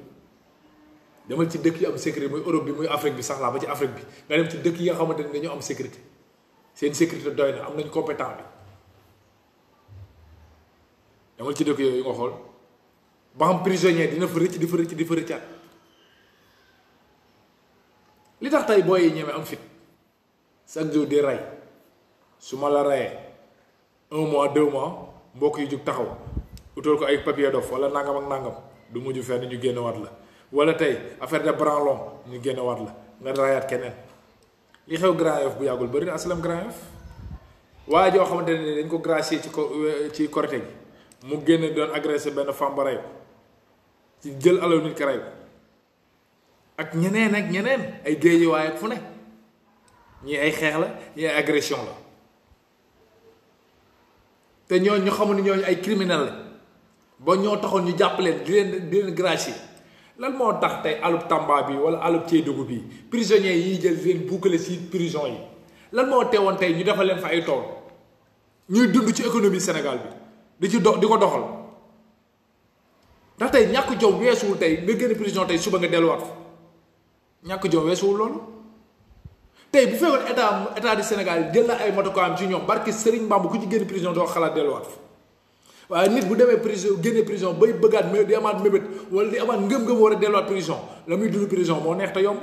demal ci dëkk yi am sécurité muy Europe bi muy Afrique bi sax laa ba ci Afrique bi nga dem ci dëkk yi nga xamante ne dañoo am sécurité seen sécurité doy na am nañ compétent bi demal ci dëkk yooyu nga xool ba xam prisonnier dina fa rëcc di fa rëccaat li tax tey booy yi ñeme am fit chaque jour di rey su ma la reyee 1 mois 2 mois mbokk yi jug taxaw utal ko ay papier dof wala nangam ak nangam du mujj fenn ñu génn waat la wala tey affaire de branlon ñu génn waat la nga rayaat keneen li xew Grand Yoff bu yàggul bëri na aslam Grand Yoff waaye joo xamante ne dañ ko gracier ci Korité gi mu génn doon agressé benn femme ba rey ko ci jël alal nit ka rey ko ak ñeneen ay géej waaye ak fu ne ñii ay xeex la ñii ay agression la te ñooñu ñu xamul ni ñooñu ay criminel la ba ñoo taxoon ñu jàpp leen di leen gracier lan moo tax tey alub Tamba bi wala alub Kédougou bi prisonniers yi jël di leen boucler ci prison yi lan moo teewoon tey ñu defal leen fa ay tool ñuy dund ci économie Sénégal bi di ko doxal ndax tey ñàkk jom weesuwul tey nga génn prison tey suba nga delluwaat fa ñàkk jom weesuwul loolu tey bu fekkoon état du Sénégal jël na ay matukaayam ci ñoom barki Serigne Bamba ku ci génn prison doo xalaat delluwaat fa waaye nit bu demee prison génne prison bay bëggaat di amaat mébét wala di amaat ngëm-ngëm war a delluwaat prison la muy dund prison moo neex te yomb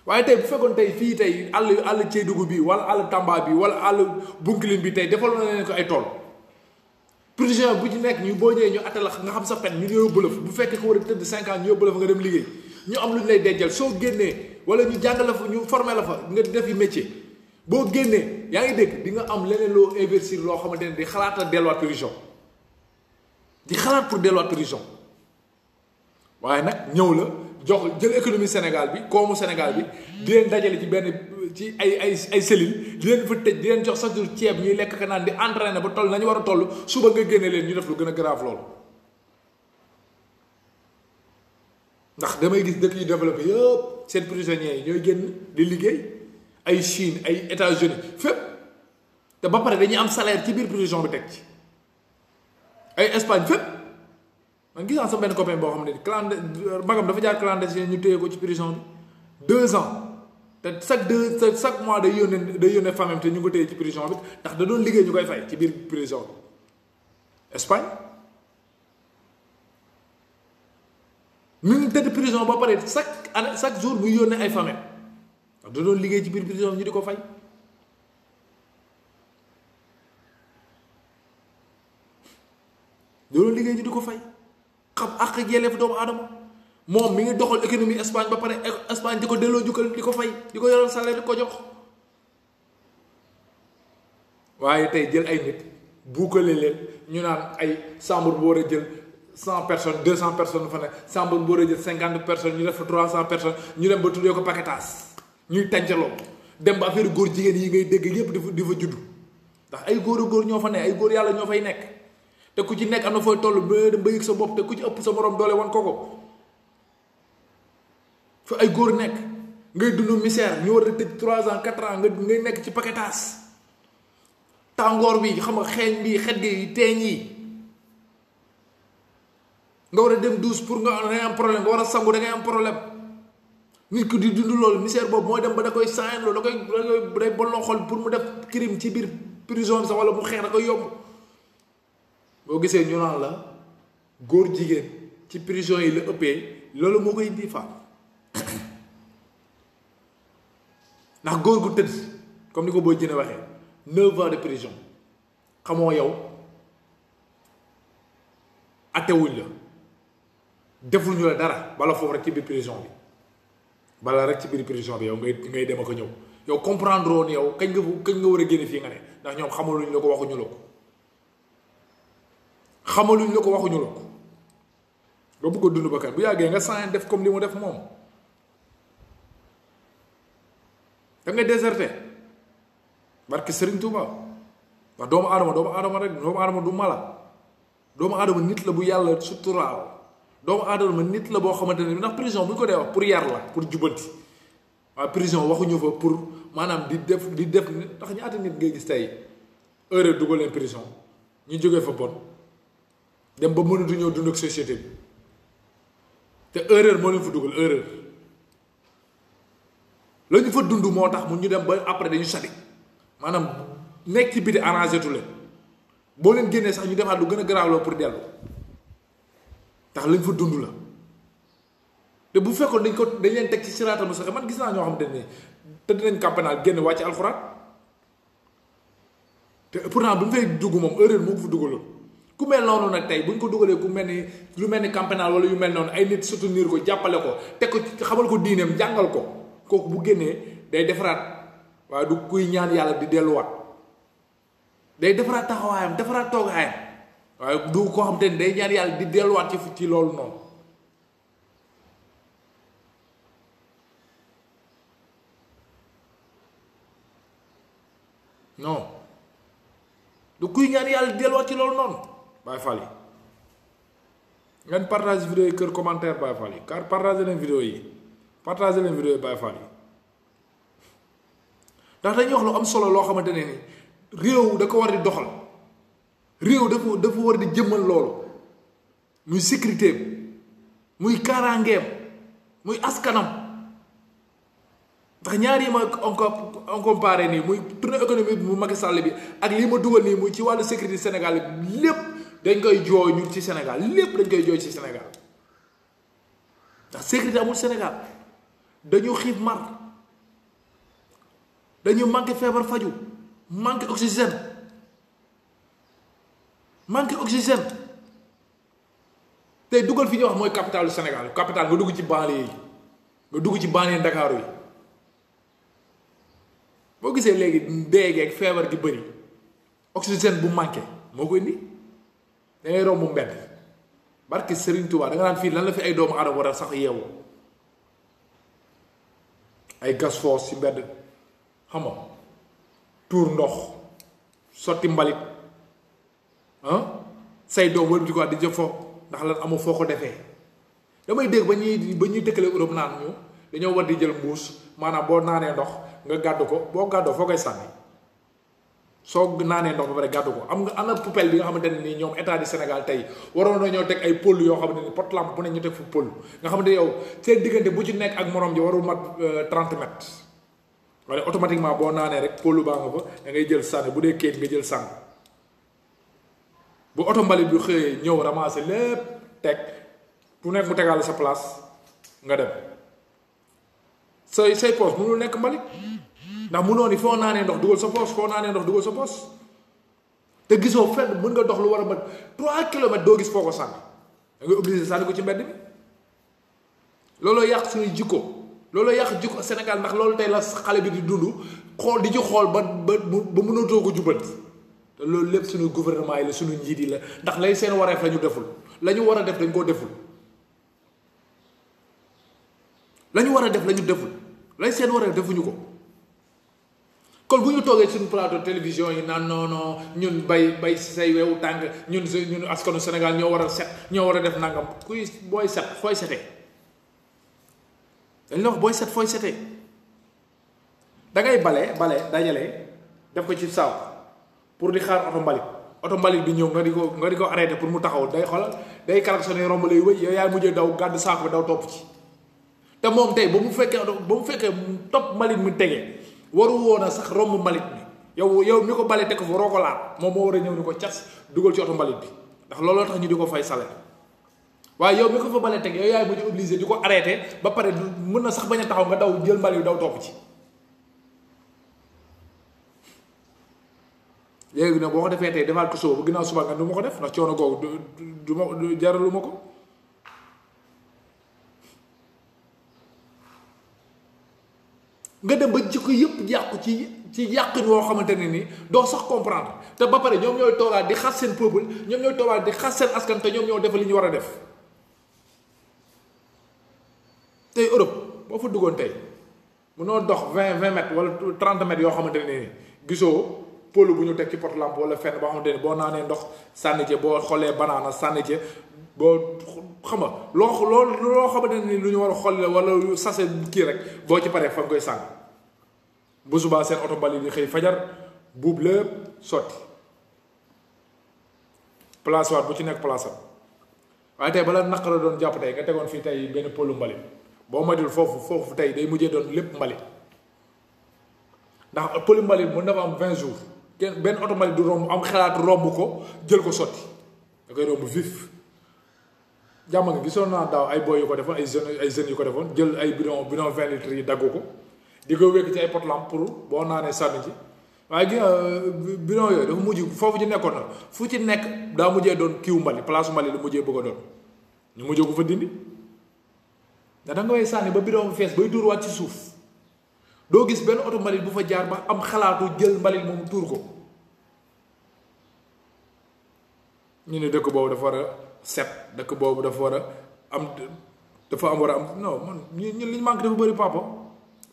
waaye tey bu fekkoon tey fii tey àll Kédougou bi wala àll Tamba bi wala àll Bounkiling bi tey defal na leen ko ay tool prison bu ci nekk ñu boo ñëwee ñu atte la nga xam sa pen ñu yóbbu la fa bu fekkee ko war a tëdd 5 ans ñu yóbbu la fa nga dem liggéey ñu am lu ñu lay dencal soo génnee wala ñu jàng la fa ñu formé la fa nga def yi métier boo génnee yaa ngi dégg di nga am leneen loo investir loo xamante ne di xalaat a delluwaat prison di xalaat pour delluwaat prison waaye nag ñëw la jox jël économie Sénégal bi koomu Sénégal bi di leen dajale ci benn ci ay cellules di leen fa tëj di leen jox chaque jour ceeb ñuy lekk ka naan di entraîné ba toll nañu war a toll suba nga génne leen ñu def lu gën a grave loolu. ndax damay gis dëkk yu développé yëpp seen prisonniers yi ñooy génn di liggéey ay Chine ay États-Unis fépp te ba pare dañuy am salaire ci biir prison bi teg ci ay Espagne fépp. man gis naa sama benn copain boo xam ne magam dafa jaar clandestin ñu téye ko ci prison bi 2 ans te chaque mois day yónnee famille te ñu ko téye ci prison bi ndax da doon liggéey ñu koy fay ci biir prison bi Espagne mi ngi tëdd prison ba pare chaque jour muy yónnee ay famille ndax da doon liggéey ci biir prison ñu di ko fay da doon liggéey ñu di ko fay xam ak yelleef doomu aadama moom mi ngi doxal économie Espagne ba pare Espagne di ko delloo jukkal di ko fay di ko yoral salaire di ko jox waaye tey jël ay nit buukale leen ñu naan ay chambre bu war a jël 100 personnes 200 personnes fa ne chambre bu war a jël 50 personnes ñu def fa 300 personnes ñu dem ba tuddee ko paquetage ñuy tàncaloo dem ba affaire góor jigéen yi ngay dégg yépp di fa juddu ndax ay góor ñoo fa ne ay góor yàlla ñoo fay nekk. te ku ci nekk am na fooy toll ba dem ba yëg sa bopp te ku ci ëpp sa morom doole wan ko fa ay góor nekk ngay dund misère ñu war a tëj 3 ans 4 ans ngay nekk ci paquetage tàngoor bi xam nga xeeñ bi xet gi teeñ yi nga war a dem douche pour nga am problème nga war a sangu da ngay am problème nit ki di dund loolu misère boobu mooy dem ba da koy saañ loolu da koy day bolloo xol pour mu def crime ci biir prison sax wala mu xeex da koy yomb. boo gisee ñu naan la góor jigéen ci prison yi la ëppee loolu moo koy indi faam ndax góor gu tëdd comme ni ko booy jëne waxee 9 ans de prison xamoo yow attewuñ la defuñu la dara bala foofu rek ci biir prison bi bala rek ci biir prison bi yow ngay dem ak a ñëw yow comprendre woon yow kañ nga war a génne fii nga ne ndax ñoom xamaluñ la ko waxuñu la ko xamaluñ la ko waxuñu la ko nga bëgg a dund ba kat bu yàggee nga sànni def comme li mu def moom da nga déserté barke Serigne Touba ndax doomu aadama rek doomu aadama du mala doomu aadama nit la bu yàlla suturaal doomu aadama nit la boo xamante ne ndax prison bu ñu ko dee wax pour yar la pour jubanti waaye prison waxuñu fa pour maanaam di def ndax ñaata nit ngay gis tey heure dugal leen prison ñu jógee fa bon dem ba mënatu ñëw dund ak société bi te erreur moo leen fa dugal erreur la ñu fa dund moo tax mu ñu dem ba après dañu sadi maanaam nekk ci biti arrangé tu leen boo leen génnee sax ñu defaat lu gën a garaaw la pour dellu tax lañ fa dund la te bu fekkoon dañ leen teg ci siraatal mustaqiim man gis naa ñoo xamante ne tëdd nañ campagnat génn wàcc alxuraan te pourtant bu mu fay dugg moom erreur moo ko fa dugaloon ku mel noonu nag tey bu ñu ko dugalee ku mel ni lu mel ni campagnat wala yu mel noonu ay nit soutenir ko jàppale ko teg ko xamal ko diineem jàngal ko kooku bu génnee day defaraat waaye du kuy ñaan yàlla di delluwaat day defaraat taxawaayam defaraat toogaayam waaye du koo xam te ne day ñaan yàlla di delluwaat ci loolu noonu non du kuy ñaan yàlla di delluwaat ci loolu noonu Baye Fall yi ngeen partage vidéo yi kër commentaire Baye Fall yi car partage leen vidéo yi Baye Fall yi ndax dañuy wax lu am solo loo xamante ne ni réew da ko war di doxal réew dafa war di jëmmal loolu muy sécurité muy kaaraangeem muy askanam ndax ñaar yi ma on comparé nii muy tournée économique bu Macky Sall bi ak lii ma dugal nii muy ci wàllu sécurité Sénégal bi lépp dañ koy jooy ñun ci Sénégal lépp dañ koy jooy ci Sénégal ndax sécurité amul Sénégal dañu xiif mar dañu manqué feebar faju manqué oxygène tey dugal fi ñuy wax mooy capitalu Sénégal capital nga dugg ci banlieue yi nga dugg ci banlieue Ndakaaru yi boo gisee léegi déegeeg feebar gi bëri oxygène bu manqué moo ko indi da ngay romb mbedd barke Serigne Touba da nga naan fii lan la fi ay doomu aadama war a sax yeewu ay gas foos ci mbedd xam nga tuur ndox sotti mbalit say doom wër bi ko di jëf foofu ndax lan amoo foo ko defee damay dégg ba ñuy dëkkale Europe naan ñu dañoo war di jël mbuus maanaam boo naanee ndox nga gàddu ko boo gàddoo foo koy sànni soo naanee ndox ba pare gàddu ko am nga ana poubelle bi nga xamante ne nii ñoom état du Sénégal tey waroon na ñoo teg ay pôle yoo xamante ni pot lampe bu ne ñu teg fu pôle nga xamante yow seen diggante bu ci nekk ak morom ji warul mat 30 mètres wala automatiquement boo naanee rek pôle baa nga fa da ngay jël sànni bu dee kéet nga jël sànni bu oto mbalit bi xëyee ñëw ramasser lépp teg bu nekk mu tegaale sa place nga dem say poos mënul nekk mbalit ndax mënoo ni foo naanee ndox dugal sa poos foo naanee ndox dugal sa poos te gisoo fenn mën nga dox lu war a mat 3 kilomètres doo gis foo ko sànni da ngay obligé sànni ko ci mbedd mi looloo yàq suñuy jikko looloo yàq jikko Sénégal ndax loolu tey la xale bi di dund xool di ci xool ba mënatoo ko jubbanti te loolu lépp suñu gouvernement yi la suñu njiit yi la ndax lay seen wareef la ñu deful la ñu war a def dañ koo deful la ñu war a def la ñu deful lay seen wareef defuñu ko kon bu ñu toogee suñu plateau télévision yi naan non ñun bay say weewu tàng ñun askanu Sénégal ñoo war a set ñoo war a def nangam kuy booy set fooy setee dañ la wax booy set fooy setee da ngay bale dajale def ko ci saaw pour di xaar oto mbalit bi ñëw nga di ko arrêté pour mu taxaw day xoolal day klaxonné romb lay wëy yow yaay mujjee daw gàddu saako bi daw topp ci te moom tey ba mu fekkee topp mbalit mi tegee waru woon a sax romb mbalit mi yow mi ko bale teg ko fa waroo ko laal moom moo war a ñëw ni ko cas dugal ci oto mbalit bi ndax looloo tax ñu di ko fay salaire waaye yow mi ko fa bale teg yow yaay mujj obligé di ko arrêté ba pare mën na sax bañ a taxaw nga daw jël mbalit bi daw topp ci léegi nag boo ko defee tey defaat ko suba ba ginnaaw suba nga du ma ko def ndax coono googu du jaralu ma ko nga dem ba jikko yëpp yàqu ci yàqin woo xamante ne ni doo sax comprendre te ba pare ñoom ñooy toogaat di xas seen peuple ñoom ñooy toogaat di xas seen askan te ñoom ñoo defal li ñu war a def tey Europe boo fa duggoon tey munoo dox 20 mètres wala 30 mètres yoo xamante ne ni gisoo pôle bu ñu teg ci porte lampe wala fenn boo xamante ni boo naanee ndox sànni ci boo xoolee banaana sànni ci boo xam nga loo xamante ni lu ñu war a xool la wala sase kii rek boo ci paree fa nga koy sànni bu subaa seen oto mbalit yi xëy fajar buub lépp sotti place waat bu ci nekk place am waaye tey bala naq la doon jàpp tey nga tegoon fii tey benn pôlu mbalit boo matul foofu tey day mujjee doon lépp mbalit ndax pôlu mbalit mën na fa am 20 jours kenn benn oto mbalit du romb am xalaat romb ko jël ko sotti da koy romb vif jàmm nga gisoon naa daaw ay boy yu ko defoon ay jeunes yu ko defoon jël ay bidon 20 litres yi daggu ko di ko wékk ci ay pot lampe pour boo naanee sànni ci waaye gi bidon yooyu dafa mujj foofu ci nekkoon na fu ci nekk daa mujjee doon kiiwu mbalit place mbalit la mujjee bëgg a doon ñu mujjee ko fa dindi da nga way sànni ba bidon bu fees bay tuur waat ci suuf doo gis benn oto mbalit bu fa jaar ba am xalaatu jël mbalit moom tuur ko ñu ne dëkk boobu dafa war a set dëkk boobu dafa war a am non man ñun liñ manqué dafa bëri papa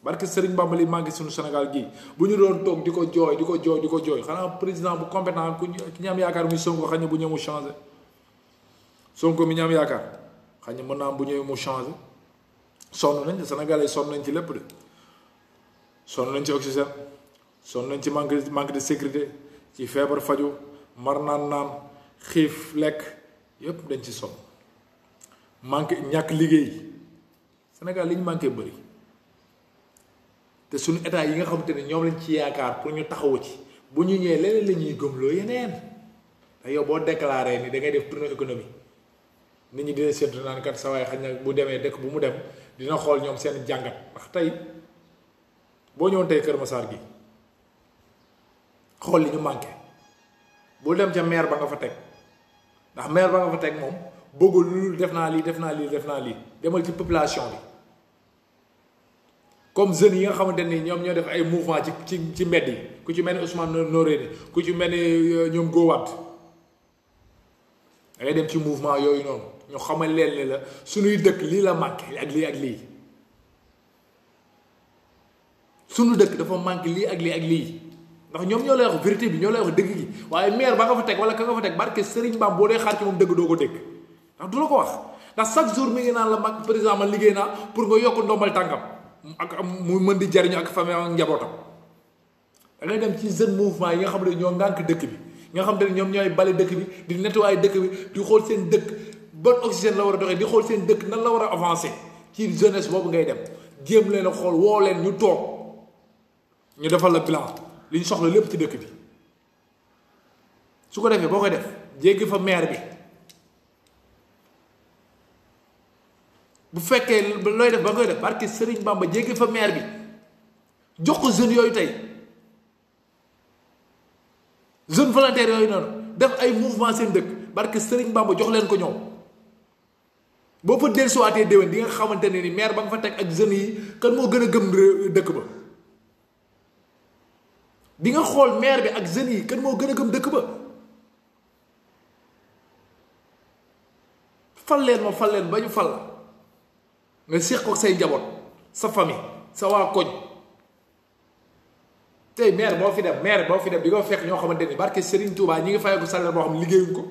barke Serigne Bamba li manqué suñu Sénégal gii bu ñu doon toog di ko jooy xanaa président bu compétent ku ñu am yaakaar muy Sonko xañ na bu ñëw mu changé Sonko mi ñu am yaakaar xañ na mën naa am bu ñëwee mu changé sonn nañ Sénégalais sonn nañ ci lépp de sonn nañ ci oxygène sonn nañ ci manque de sécurité ci feebar faju mar naan xiif lekk yépp dañ ci sonn manque ñàkk liggéey Sénégal li ñu manqué bëri te suñu état yi nga xamante ne ñoom lañ ci yaakaar pour ñu taxawu ci bu ñu ñëwee leneen la ñuy gëmloo yeneen te yow boo déclaré ni da ngay def tournée économie nit ñi dina séntu naan kat sa waay xañ na bu demee dëkk bu mu dem dina xool ñoom seen jàngat ndax tey boo ñëwoon tey Kër Massar gi xool li ñu manqué bul dem ca maire ba nga fa teg ndax maire ba nga fa teg moom bëggul lu def naa lii demal ci population bi comme jeunes yi nga xamante ni ñoom ñoo def ay mouvement ci mbedd yi ku ci mel ni Ousmane Noreyni ku ci mel ni ñoom Gowat da ngay dem ci mouvement yooyu noonu ñu xamal leen ni la suñuy dëkk lii la manqué ak lii ak lii suñu dëkk dafa manqué lii ak lii ak lii ndax ñoom ñoo lay wax vérité bi ñoo lay wax dëgg gi waaye maire ba nga fa teg wala ka nga fa teg barke Serigne Bam boo dee xaar ci moom dëgg doo ko dégg ndax du la ko wax ndax chaque jour mi ngi naan la mag président man liggéey naa pour nga yokk ndombal tànkam ak mu mën di jariñu ak famille ak njabootam da ngay dem ci jeune mouvement yi nga xam ne ñoo ngànk dëkk bi nga xam ne ñoom ñooy bale dëkk bi di nettoyer dëkk bi di xool seen dëkk ban oxygène la war a doxee di xool seen dëkk nan la war a avancer ci jeunesse boobu ngay dem jéem leen a xool woo leen ñu toog ñu defal la bilan li ñu soxla lépp ci dëkk bi su ko defee boo koy def jéggi fa maire bi bu fekkee looy def ba koy def barke Serigne Bamba jéggi fa maire bi jox ko jeunes yooyu tey jeune volontaire yooyu noonu def ay mouvement seen dëkk barke Serigne Bamba jox leen ko ñoom boo fa dellusiwaatee déwén di nga xamante ne ni maire ba nga fa teg ak jeunes yi kan moo gën a gëm dëkk ba di nga xool maire bi ak jeunes yi kan moo gën a gëm dëkk ba fal leen ba ñu fal la nga séq ko say njaboot sa famille sa waa koñ tey maire boo fi dem di nga fekk ñoo xamante ni barke Serigne Touba ñi ngi fayee ko salaire boo xam ne liggéeyuñ ko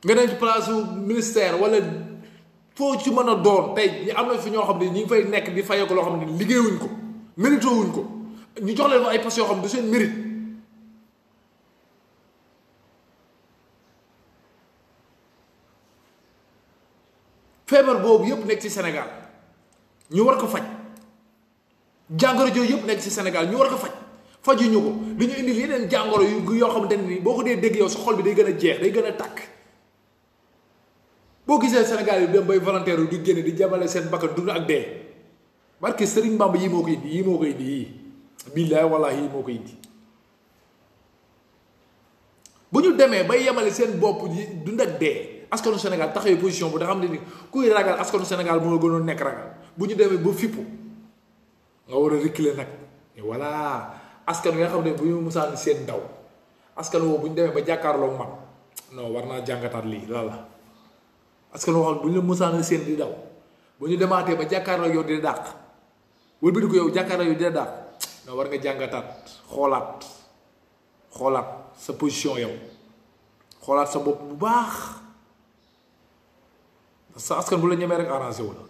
nga dem ci place ministère wala foo ci mën a doon tey am na fi ñoo xam ne ñi ngi fay nekk di fayee ko loo xam ne liggéeyuñ ko mérito wuñ ko ñu jox leen ay postes yoo xam ne du seen mérite feebar boobu yëpp nekk ci Sénégal ñu war ko faj jàngoro jooju yëpp nekk ci Sénégal ñu war ko fajuñu ko li ñu indi yeneen jàngoro yu yoo xamante ne nii boo ko dee dégg yow sa xol bi day gën a jeex day gën a tàkk boo gisee Sénégal yi dem bay volontaire yu di génne di jamale seen bakkan dund ak dee barke Serigne Bamba yii moo ko indi yii billaay wallaahi yii moo ko indi bu ñu demee bay yemale seen bopp yi dund ak dee askanu Sénégal taxawee position bu da xam ne ni kuy ragal askanu Sénégal moo gënoon nekk ragal bu ñu demee ba fippu nga war a reculer nag voilà askan wi nga xam ne bu ñu musaan seen daw askan woo bu ñu demee ba jàkkaarloo man non war naa jàngataat lii lan la askan woo xam ne bu ñu la musaan seen di daw bu ñu demaatee ba jàkkaarloo yow di dàq wala bi ko yow jàkkaarloo yow di dàq non war nga jàngataat xoolaat sa position yow xoolaat sa bopp bu baax sa askan bu la ñemee rek arrangé wu la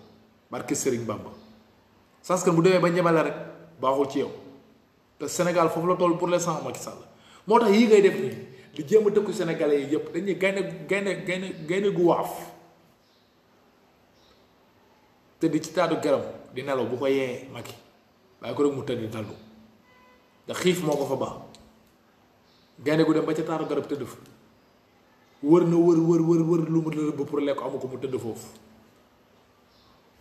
barke Serigne Bamba sa askan bu demee ba ñeme la rek baaxul ci yow te Sénégal foofu la toll pour l'instant Macky Sall moo tax yii ngay def nii di jéem a dëkku sénégalais yi yëpp dañuy gaynde gu waaf te di ci taatu garam di nelaw bu ko yee Macky bàyyi ko rek mu tëdd dallu da xiif moo ko fa baax gaynde gu dem ba ca taatu garab tëdd fa wër na wër lu mu la rëbb pour lekk amu ko mu tëdd foofu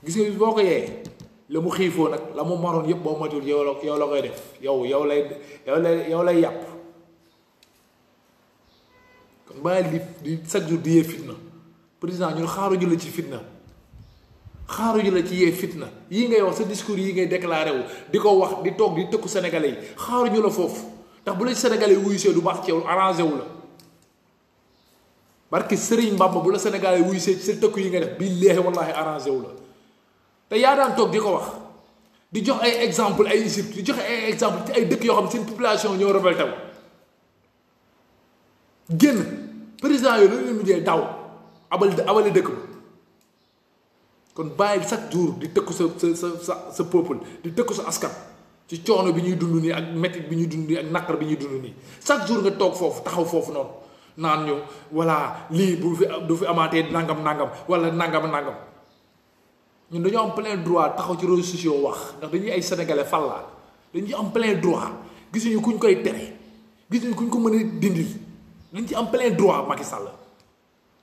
gis nga boo ko yee la mu xiifoo nag la mu maroon yëpp boo matul yow la koy def yow lay yàpp kon bàyyi di chaque jour di yee fitna président ñun xaaruñu la ci fitna xaaruñu la ci yee fitna yii ngay wax sa discours yi ngay déclaré wu di ko wax di toog di tëkku sénégalais yi xaaruñu la foofu ndax bu la sénégalais yi wuyu see du baax ci yow arrangé wu la barke Serigne Bamba bu la sénégalais yi wuyu see ci sa tëkku yi nga def billaahi wallaahi arrangé wu la te yaa daan toog di ko wax di jox ay exemple ay Égypte di joxe ay exemple ci ay dëkk yoo xam ne seen population ñoo révolté wu génn président yooyu loolu leen mujjee daw abali dëkk ba kon bàyyi chaque jour di tëkku sa peuple di tëkku sa askan ci coono bi ñuy dund nii ak métit bi ñuy dund nii ak naqar bi ñuy dund nii chaque jour nga toog foofu taxaw foofu noonu naan ñu voilà lii du fi amaatee nangam wala nangam ñun dañoo am plein droit taxaw ci réseaux sociaux wax ndax dañuy ay sénégalais falla dañuy am plein droit gisuñu kuñ koy tere gisuñu kuñ ko mën a dindil dañ ci am plein droit Macky Sall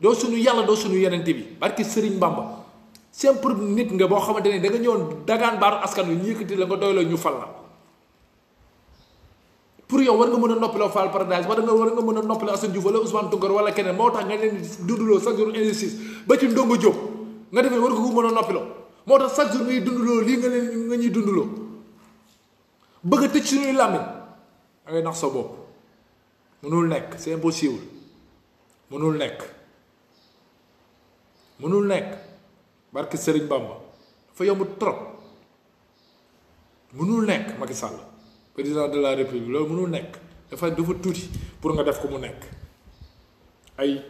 doo suñu yàlla doo suñu yenente bi barki Serigne Bamba simple nit nga boo xamante ni da nga ñëwoon dagaan baaru askan wi ñu yëkkati la nga doy la ñu fal la pour yow war nga mën a noppiloo Fall Paradise war nga mën a noppiloo Assane Diouf wala Ousmane Tounkara wala keneen moo tax nga leen di dundaloo chaque jour injustice ba ci Ndongo Diop nga defee war nga ko mën a noppiloo moo tax chaque jour ngay dundaloo lii nga ñuy dundaloo bëgg a tëj suñuy làmmiñ da ngay nax sa bopp mënul nekk c'est impossible mënul nekk barke Serigne Bamba dafa yomb trop mënul nekk Macky Sall président de la République loolu mënul nekk dafa tuuti pour nga def ko mu nekk ay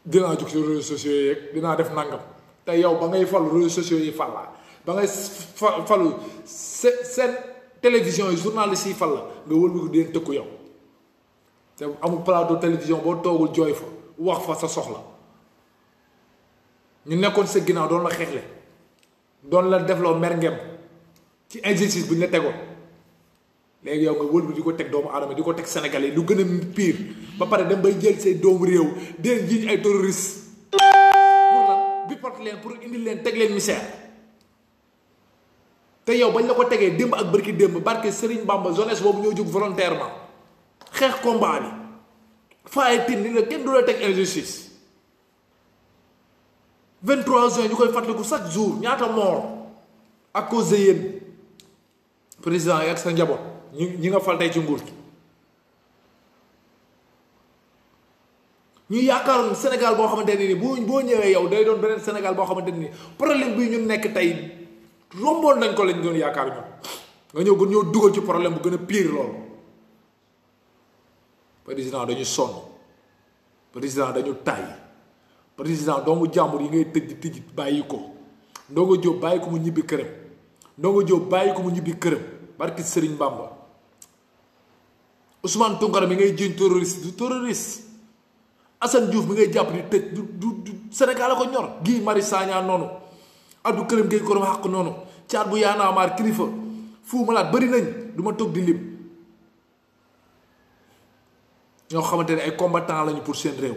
dinaa jóg ci réseaux sociaux yeeg dinaa def nangam te yow ba ngay falu réseaux sociaux yi fal la ba ngay falu seen télévision yi journaliste yi fal la nga wëlbatiku di leen tëkku yow te amul plateau télévision boo toogul jooy fa wax fa sa soxla ñu nekkoon sa ginnaaw doon la xeexle doon la defloo mer ngem ci injustice bu ñu la tegoon léegi yow nga wëlbati di ko teg doomu aadama di ko teg Sénégalais lu gën a pire ba pare dem bay jël say doomu réew di leen jiiñ ay terroristes pour lan bi porte leen pour indi leen teg leen misère te yow bañ la ko tegee démb ak bërki démb barke Serigne Bamba jeunesse boobu ñoo jóg volontairement xeex combat bi faaye tin ni la kenn du la teg injustice 23 juin ñu koy fàttaliku chaque jour ñaata mort à cause de yéen président yi ak sa njaboot ñi nga fal tey ci nguur gi ñu yaakaaroon Sénégal boo xamante ne ni boo ñëwee yow day doon beneen Sénégal boo xamante ne ni problème bii ñu nekk tey romboon nañ ko lañ doon yaakaar ñoom nga ñëw gën ñoo dugal ci problème bu gën a pire loolu président dañu sonn président dañu tàyyi président doomu jàmbur yi ngay tëj bàyyi ko Ndongo Diop bàyyi ko mu ñibbi këram Ndongo Diop bàyyi ko mu ñibbi këram barki Serigne Bamba Ousmane Tounkara mi ngay jiiñ terroriste du terroriste Assane Diouf mi ngay jàpp di tëj du Sénégal la ko ñor Guy Marius Sagna noonu Abdou Karim Gueye ko xàq noonu caat bu yaanaamaar kilifa Fou Malade bëri nañ du ma toog di lim ñoo xamante ne ay combattants lañu pour seen réew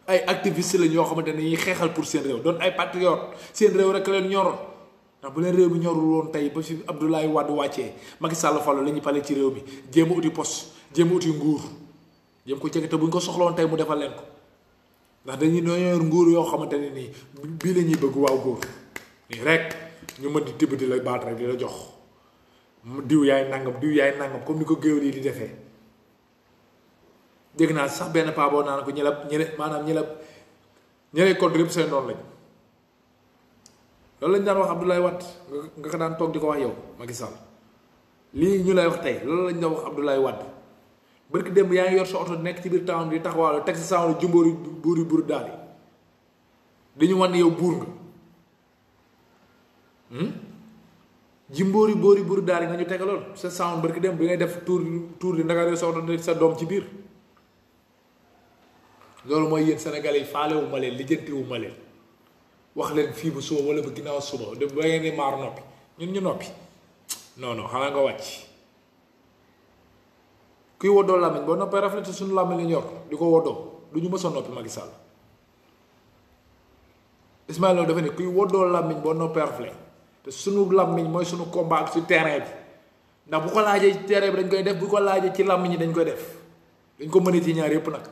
ay activistes lañ yoo xamante ne ñuy xeexal pour seen réew doon ay patriotes seen réew rek leen ñor ndax bu leen réew mi ñorul woon tey ba fi Abdoulaye Wade wàccee Macky Sall fallo la ñuy pale ci réew mi jéem a uti poste jéem a uti nguur jéem ko jege te bu ñu ko soxla woon tey mu defal leen ko ndax dañuy yor nguur yoo xamante ne nii bii la ñuy bëgg waaw góor nii rek ñu mën di tibb di la baat rek di la jox diw yaay nangam comme ni ko géwél yi di defee. dégg naa sax benn paa boo naan ko ñëlay contre yëpp seen noonu lañ loolu lañ daan wax Abdoulaye Wade nga ko daan toog di ko wax yow Macky Sall lii ñu lay wax tey loolu lañ daan wax Abdoulaye Wade barki démb yaa ngi yor sa oto nekk ci biir town di taxawaalu teg sa sawlu jumbóori buur daal yi dañu wan yow buur nga jimbóori buur daal yi nga ñu tegaloon sa sound barki démb bi ngay def tour di ndaka sa oto sa doom ci biir loolu mooy yéen Sénégalais yi faalewu ma leen lijjantiwu ma leen wax leen fii bu suba wala ba ginnaaw suba de ba ngeen di maar noppi ñun ñu noppi non xanaa nga wàcc kuy woddoo làmmiñ boo noppee rafetlu suñu làmmiñ la ñor di ko woddoo du ñu mës a noppi Macky Sall Ismaïla Lo dafa ne kuy woddoo làmmiñ boo noppee rafetlu te suñu làmmiñ mooy suñu combat ak ci terrain bi ndax bu ko laajee ci terrain bi dañ koy def bu ko laajee ci làmmiñ yi dañ koy def dañ ko mënee ci ñaar yépp nag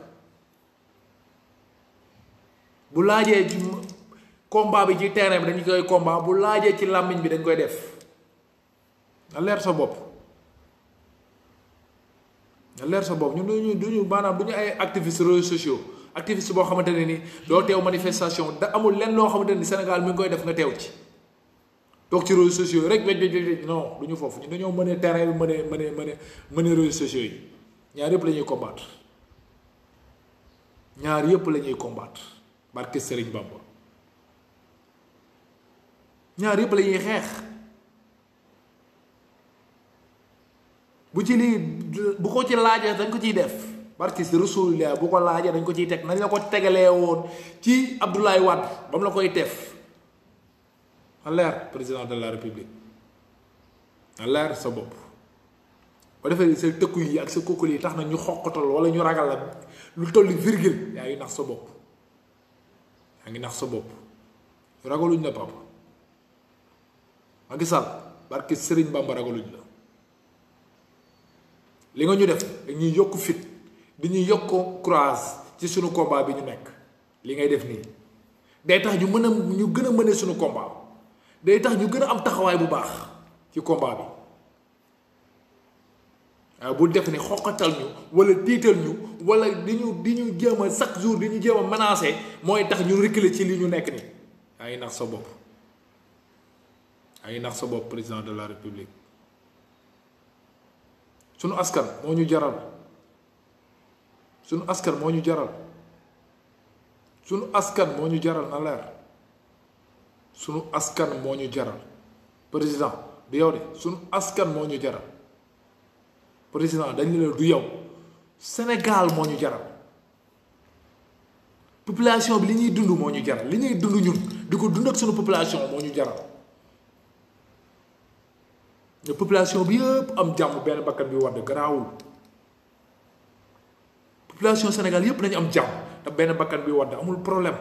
bu laajee ci combat bi ci terrain bi dañ koy combat bu laajee ci làmmiñ bi dañ koy def nga leer sa bopp ñun duñu maanaam duñu ay activistes réseaux sociaux activiste boo xamante ne ni doo teew manifestation da amul lenn loo xamante ni Sénégal mi ngi koy def nga teew ci toog ci réseaux sociaux rek wej non duñu foofu ñu dañoo mënee terrain bi mënee réseaux sociaux yi ñaar yëpp la ñuy combattre barke Serigne Bamba ñaar yëpp la ñuy xeex bu ci lii bu ko ci laajee dañ ko ciy def barke Rasulullah bu ko laajee dañ ko ciy teg nañ la ko tegalee woon ci Abdoulaye Wade ba mu la koy def a leer président de la République a leer sa bopp ba defee sa tëkku yi ak sa kokkul yi tax na ñu xoqatal wala ñu ragal la lu tolli virgule yaa ngi nax sa bopp ragaluñ la papa Macky Sall barke Serigne Bamba ragaluñ la li nga ñu def dañuy yokk fit di ñuy yokk courage ci suñu combat bi ñu nekk li ngay def nii day tax ñu gën a mëne suñu combat day tax ñu gën a am taxawaay bu baax ci combat bi waaye bu def ni xoqatal ñu wala tiital ñu wala di ñu jéem a chaque jour di ñu jéem a menacer mooy tax ñu reculer ci li ñu nekk nii yaa ngi nax sa bopp yaa ngi nax sa bopp président de la république sunu askan moo ñu jaral sunu askan moo ñu jaral sunu askan moo ñu jaral na leer sunu askan moo ñu jaral président du yow de sunu askan moo ñu jaral président dañu la du yow Sénégal moo ñu jaral population bi li ñuy dund moo ñu jaral li ñuy dund ñun di ko dund ak sunu population moo ñu jaral ne population bi yëpp am jàmm benn bakkan bi wadd garaawul population Sénégal yëpp nañu am jàmm te benn bakkan bi wadd amul problème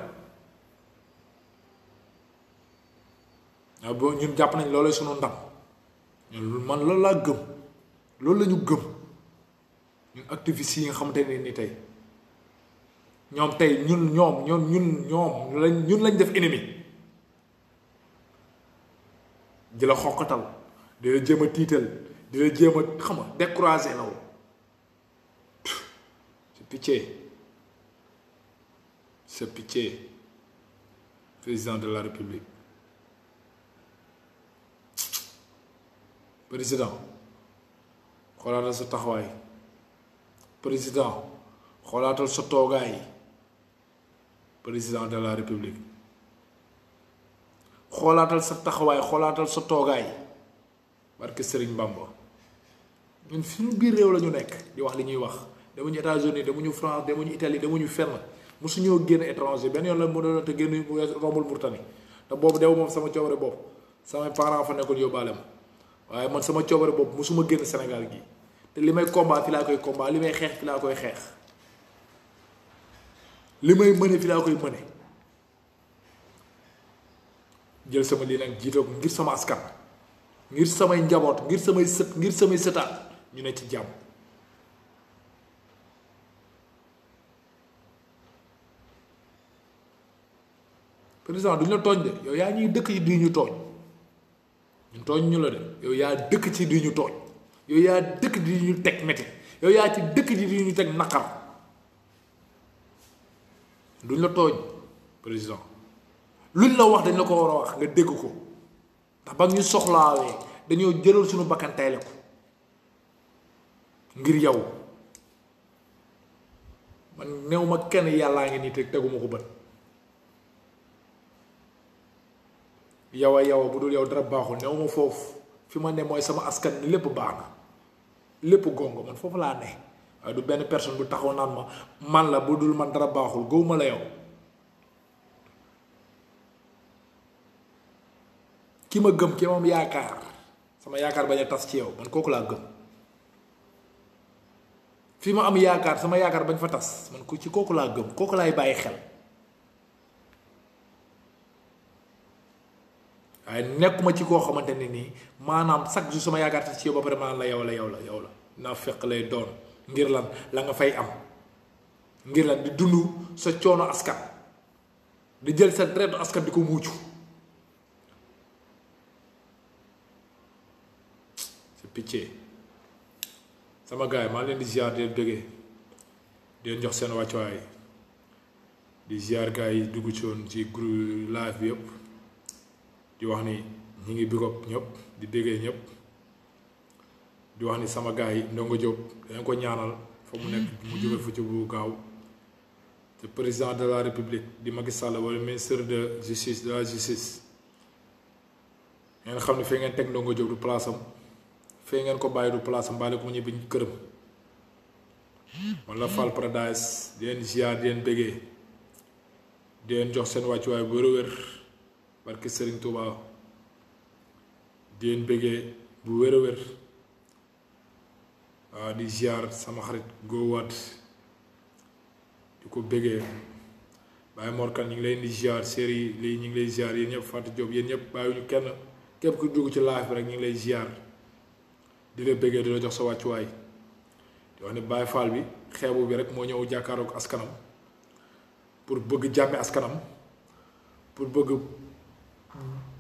waaw boo ñun jàpp nañ loolu sunu ndam ñun man loolu laa gëm loolu la ñu gëm ñun activistes yi nga xamante ne ni tey ñoom tey ñun lañ def ennemi di la xoqatal di la jéem a tiital di la jéem a xam nga décourager law c'est pitié président de la république président xoolaatal sa taxawaay président xoolaatal sa toogaay président de la république xoolaatal sa taxawaay xoolaatal sa toogaay barke Serigne Bamba ñun suñu biir réew la ñu nekk di wax li ñuy wax demuñu États-Unis demuñu France demuñu Italie demuñu fenn mosuñoo génn étranger benn yoon la mu doon te génn mu rombul Mauritanie te boobu dew moom sama coobare bopp samay parents fa nekkoon yóbbaale ma waaye man sama coobare bopp mosuma génn Sénégal gi te li may combat fi laa koy combat li may xeex fi laa koy xeex li may mëne fi laa koy mëne jël sama lii nag jiitoo ko ngir sama askan ngir samay njaboot ngir samay sët ngir samay sëtaat ñu ne ci jàmm président duñ la tooñ de yow yaa ñuy dëkk ci di ñu tooñ ñun tooñ ñu la de yow yaa dëkk ci di ñu tooñ yow yaa dëkk di ñu teg métti yow yaa ci dëkk di ñu teg naqar duñ la tooñ président luñ la wax dañ la ko war a wax nga dégg ko ndax ba ñu soxlaawee dañoo jëlal suñu bakkan tayle ko ngir yow man néew ma kenn yàllaa ngi nii te teguma ko bët yow bu dul yow dara baaxul néew ma foofu fi ma ne mooy sama askan ni lépp baax na lépp gongo man foofu laa ne waaye du benn personne bu taxaw naan ma man la bu dul man dara baaxul gëwuma la yow ki ma gëm ki moom yaakaar sama yaakaar bañ a tas ci yow man kooku laa gëm fi ma am yaakaar sama yaakaar bañ fa tas man ku ci kooku laa gëm kooku laay bàyyi xel waaye nekkuma ci koo xamante ne nii maanaam chaque jour sama yaakaar tas ci yow ba pare maanaam la yow la naa fekk lay doon ngir lan la nga fay am ngir lan di dund sa coono askan di jël sa deretu askan di ko muucu c'est pitié sama gars yi maa leen di ziar di leen bëggee di leen jox seen wàccuwaay di ziar gars yi dugg ci woon ci groupe live bi yëpp di wax ni ñi ngi big up ñëpp di bëggee ñëpp di wax ni sama gars yi Ndongo Diop dañ ko ñaanal fa mu nekk mu jóge fu ci bu gaaw te président de la république di Macky Sall wala ministre de justice de la justice ngeen xam ne fee ngeen teg Ndongo Diop du place am fee ngeen ko bàyyi du place am bàyyi ko mu ñibbi këram wala Fall Paradise di leen ziar di leen bëggee di leen jox seen wàccuwaay bu wér barke Serigne Touba di leen bëggee bu wér waaw di ziar sama xarit góowaat di ko bëggee Baye Morkan ñu ngi leen di ziar série lii ñu ngi lay ziar yéen ñëpp Fatou Diop yéen ñëpp bàyyiwuñu kenn képp ku dugg ci live bi rek ñu ngi lay ziar di la bëggee di la jox sa wàccuwaay di wax ne Baye Fall bi xeebu bi rek moo ñëw jàkkaaroog askanam pour bëgg jàmme askanam pour bëgg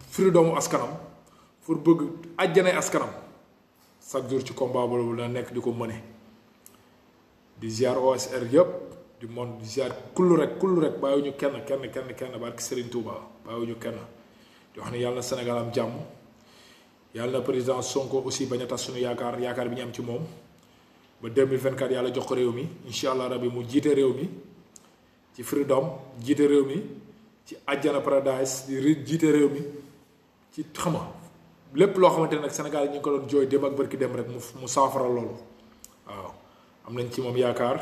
freedom askanam pour bëgg àjjanay askanam chaque jour ci combat boobu la nekk di ko mëne di ziar OSR yëpp di monde di ziar kullu rek bàyyiwuñu kenn barki Serigne Touba bàyyiwuñu kenn di wax ne yàlla na Sénégal am jàmm yàlla na président Sonko aussi bañ a tas suñu yaakaar bi ñu am ci moom ba 2024 yàlla jox ko réew mi incha allah rabi mu jiite réew mi ci freedom jiite réew mi ci àjjana paradise di jiite réew mi ci xama lépp loo xamante ne nag Sénégal yi ñu ngi ko doon jooy dem ak barki dem rek mu saafara loolu waaw am nañ ci moom yaakaar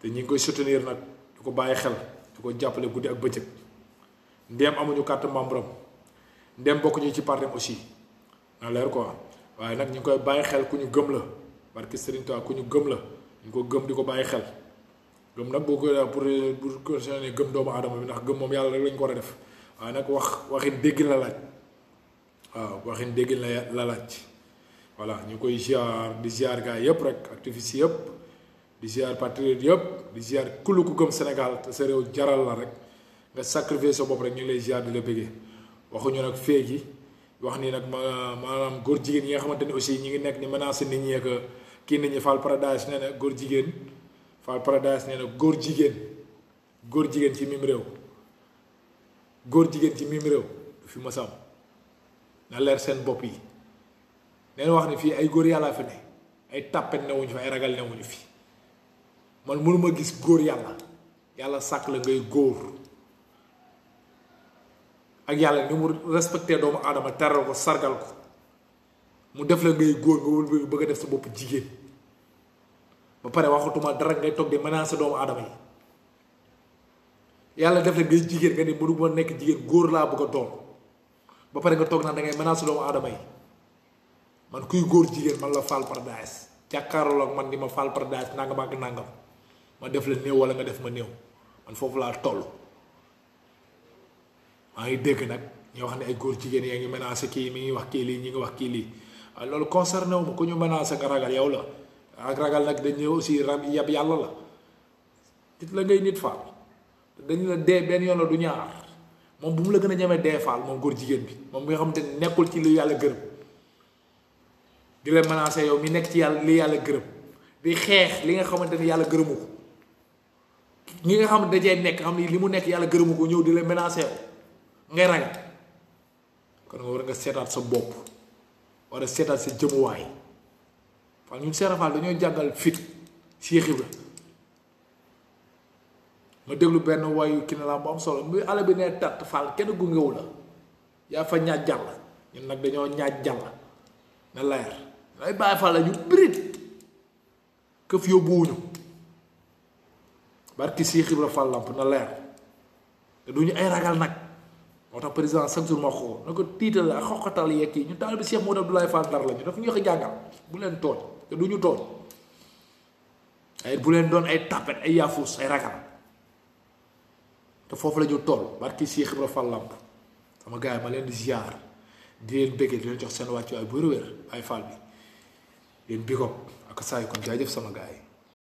te ñi ngi koy soutenir nag di ko bàyyi xel di ko jàppale guddi ak bëccëg ndéem amuñu carte membre am ndéem bokkuñu ci parti aussi na leer quoi waaye nag ñu ngi koy bàyyi xel ku ñu gëm la barki Serigne Touba ku ñu gëm la ñu ko gëm di ko bàyyi xel gëm nag boo ko pour continuer gëm doomu aadama bi ndax gëm moom yàlla rek lañ ko war a def waaye nag waxin dégg la laaj waaw waxin dégg la laaj voilà ñu koy ziar di ziar gars yëpp rek activistes yëpp di ziar patriote yëpp di ziar kullu ku gëm Sénégal te sa réew jaral la rek nga sacrifier sa bopp rek ñu ngi lay ziar di la bëggee waxuñu nag fee gi wax nii nag maanaam góor jigéen yi nga xamante ni aussi ñi ngi nekk ni menacé nit ñi ak kii nit ñi Fall Paradise nee na góor jigéen Fall Paradise nee na góor jigéen ci mim réew góor jigéen ci mim réew du fi masam na leer seen bopp yi neen wax ni fii ay góor yàlla fi ne ay tàppet newuñu fi ay ragal newuñu fi man mënuma gis góor yàlla sàkk la ngay góor ak yàlla ni mu respecté doomu aadama teral ko sargal ko mu def la ngay góor nga wul bëgg a def sa bopp jigéen ba pare waxatuma dara ngay toog di menacer doomu aadama yi yàlla def la ngay jigéen nga ni mënuma nekk jigéen góor laa bëgg a doon ba pare nga toog naan da ngay menacer doomu aadama yi man kuy góor jigéen man la Fall Paradise jàkkaarloo ak man di ma Fall Paradise nangam ak nangam ma def la néew wala nga def ma néew man foofu laa toll. maa ngi dégg nag ñoo xam ne ay góor jigéen yaa ngi menacé kii mi ngi wax kii lii ñi ngi wax kii lii waaye loolu concerné wu ma ku ñu menacé nga ragal yow la ak ragal nag dañ ñëw aussi yab yàlla la nit la ngay nit Fall dañu la dee benn yoon la du ñaar moom bu mu la gën a ñemee dee Fall moom góor jigéen bi moom mi nga xamante ne nekkul ci li yàlla gërëm di la menacé yow mi nekk ci yàlla li yàlla gërëm di xeex li nga xamante ni yàlla gërëmu ko ñi nga xam ne dajee nekk xam ni li mu nekk yàlla gërëmu ko ñëw di la menacé yow ngay ragal kon nga war nga seetaat sa bopp war a seetaat sa jëmuwaay Fall ñun Serap Fall dañoo jàngal fit Cheikh Ibra ma déglu benn wayu ki ne la bu am solo muy àll bi ne tat Fall kenn gungewu la yaa fa ñaaj jàll ñun nag dañoo ñaaj jàll na leer ay Baay Fall la ñu birit këf yóbbuwuñu barki Cheikh Ibra Fall lamp na leer te duñu ay ragal nag moo tax président chaque jour ma xoo na ko tiital ak xoqatal yeeg yi ñu taal bi Cheikh Modou Abdoulaye Fall Ndar la ñu daf ñu wax jàngal bu leen tooñ te du ñu tooñ ay bu leen doon ay tapet ay yaafus ay ragal te foofu la ñu toll barki Cheikh Ibra Fall lamp sama gars yi ma leen di ziar di leen bëggee di leen jox seen wàccuwaay bu wér ay Fall bi leen big up ak saa yu kon jaajëf sama gars yi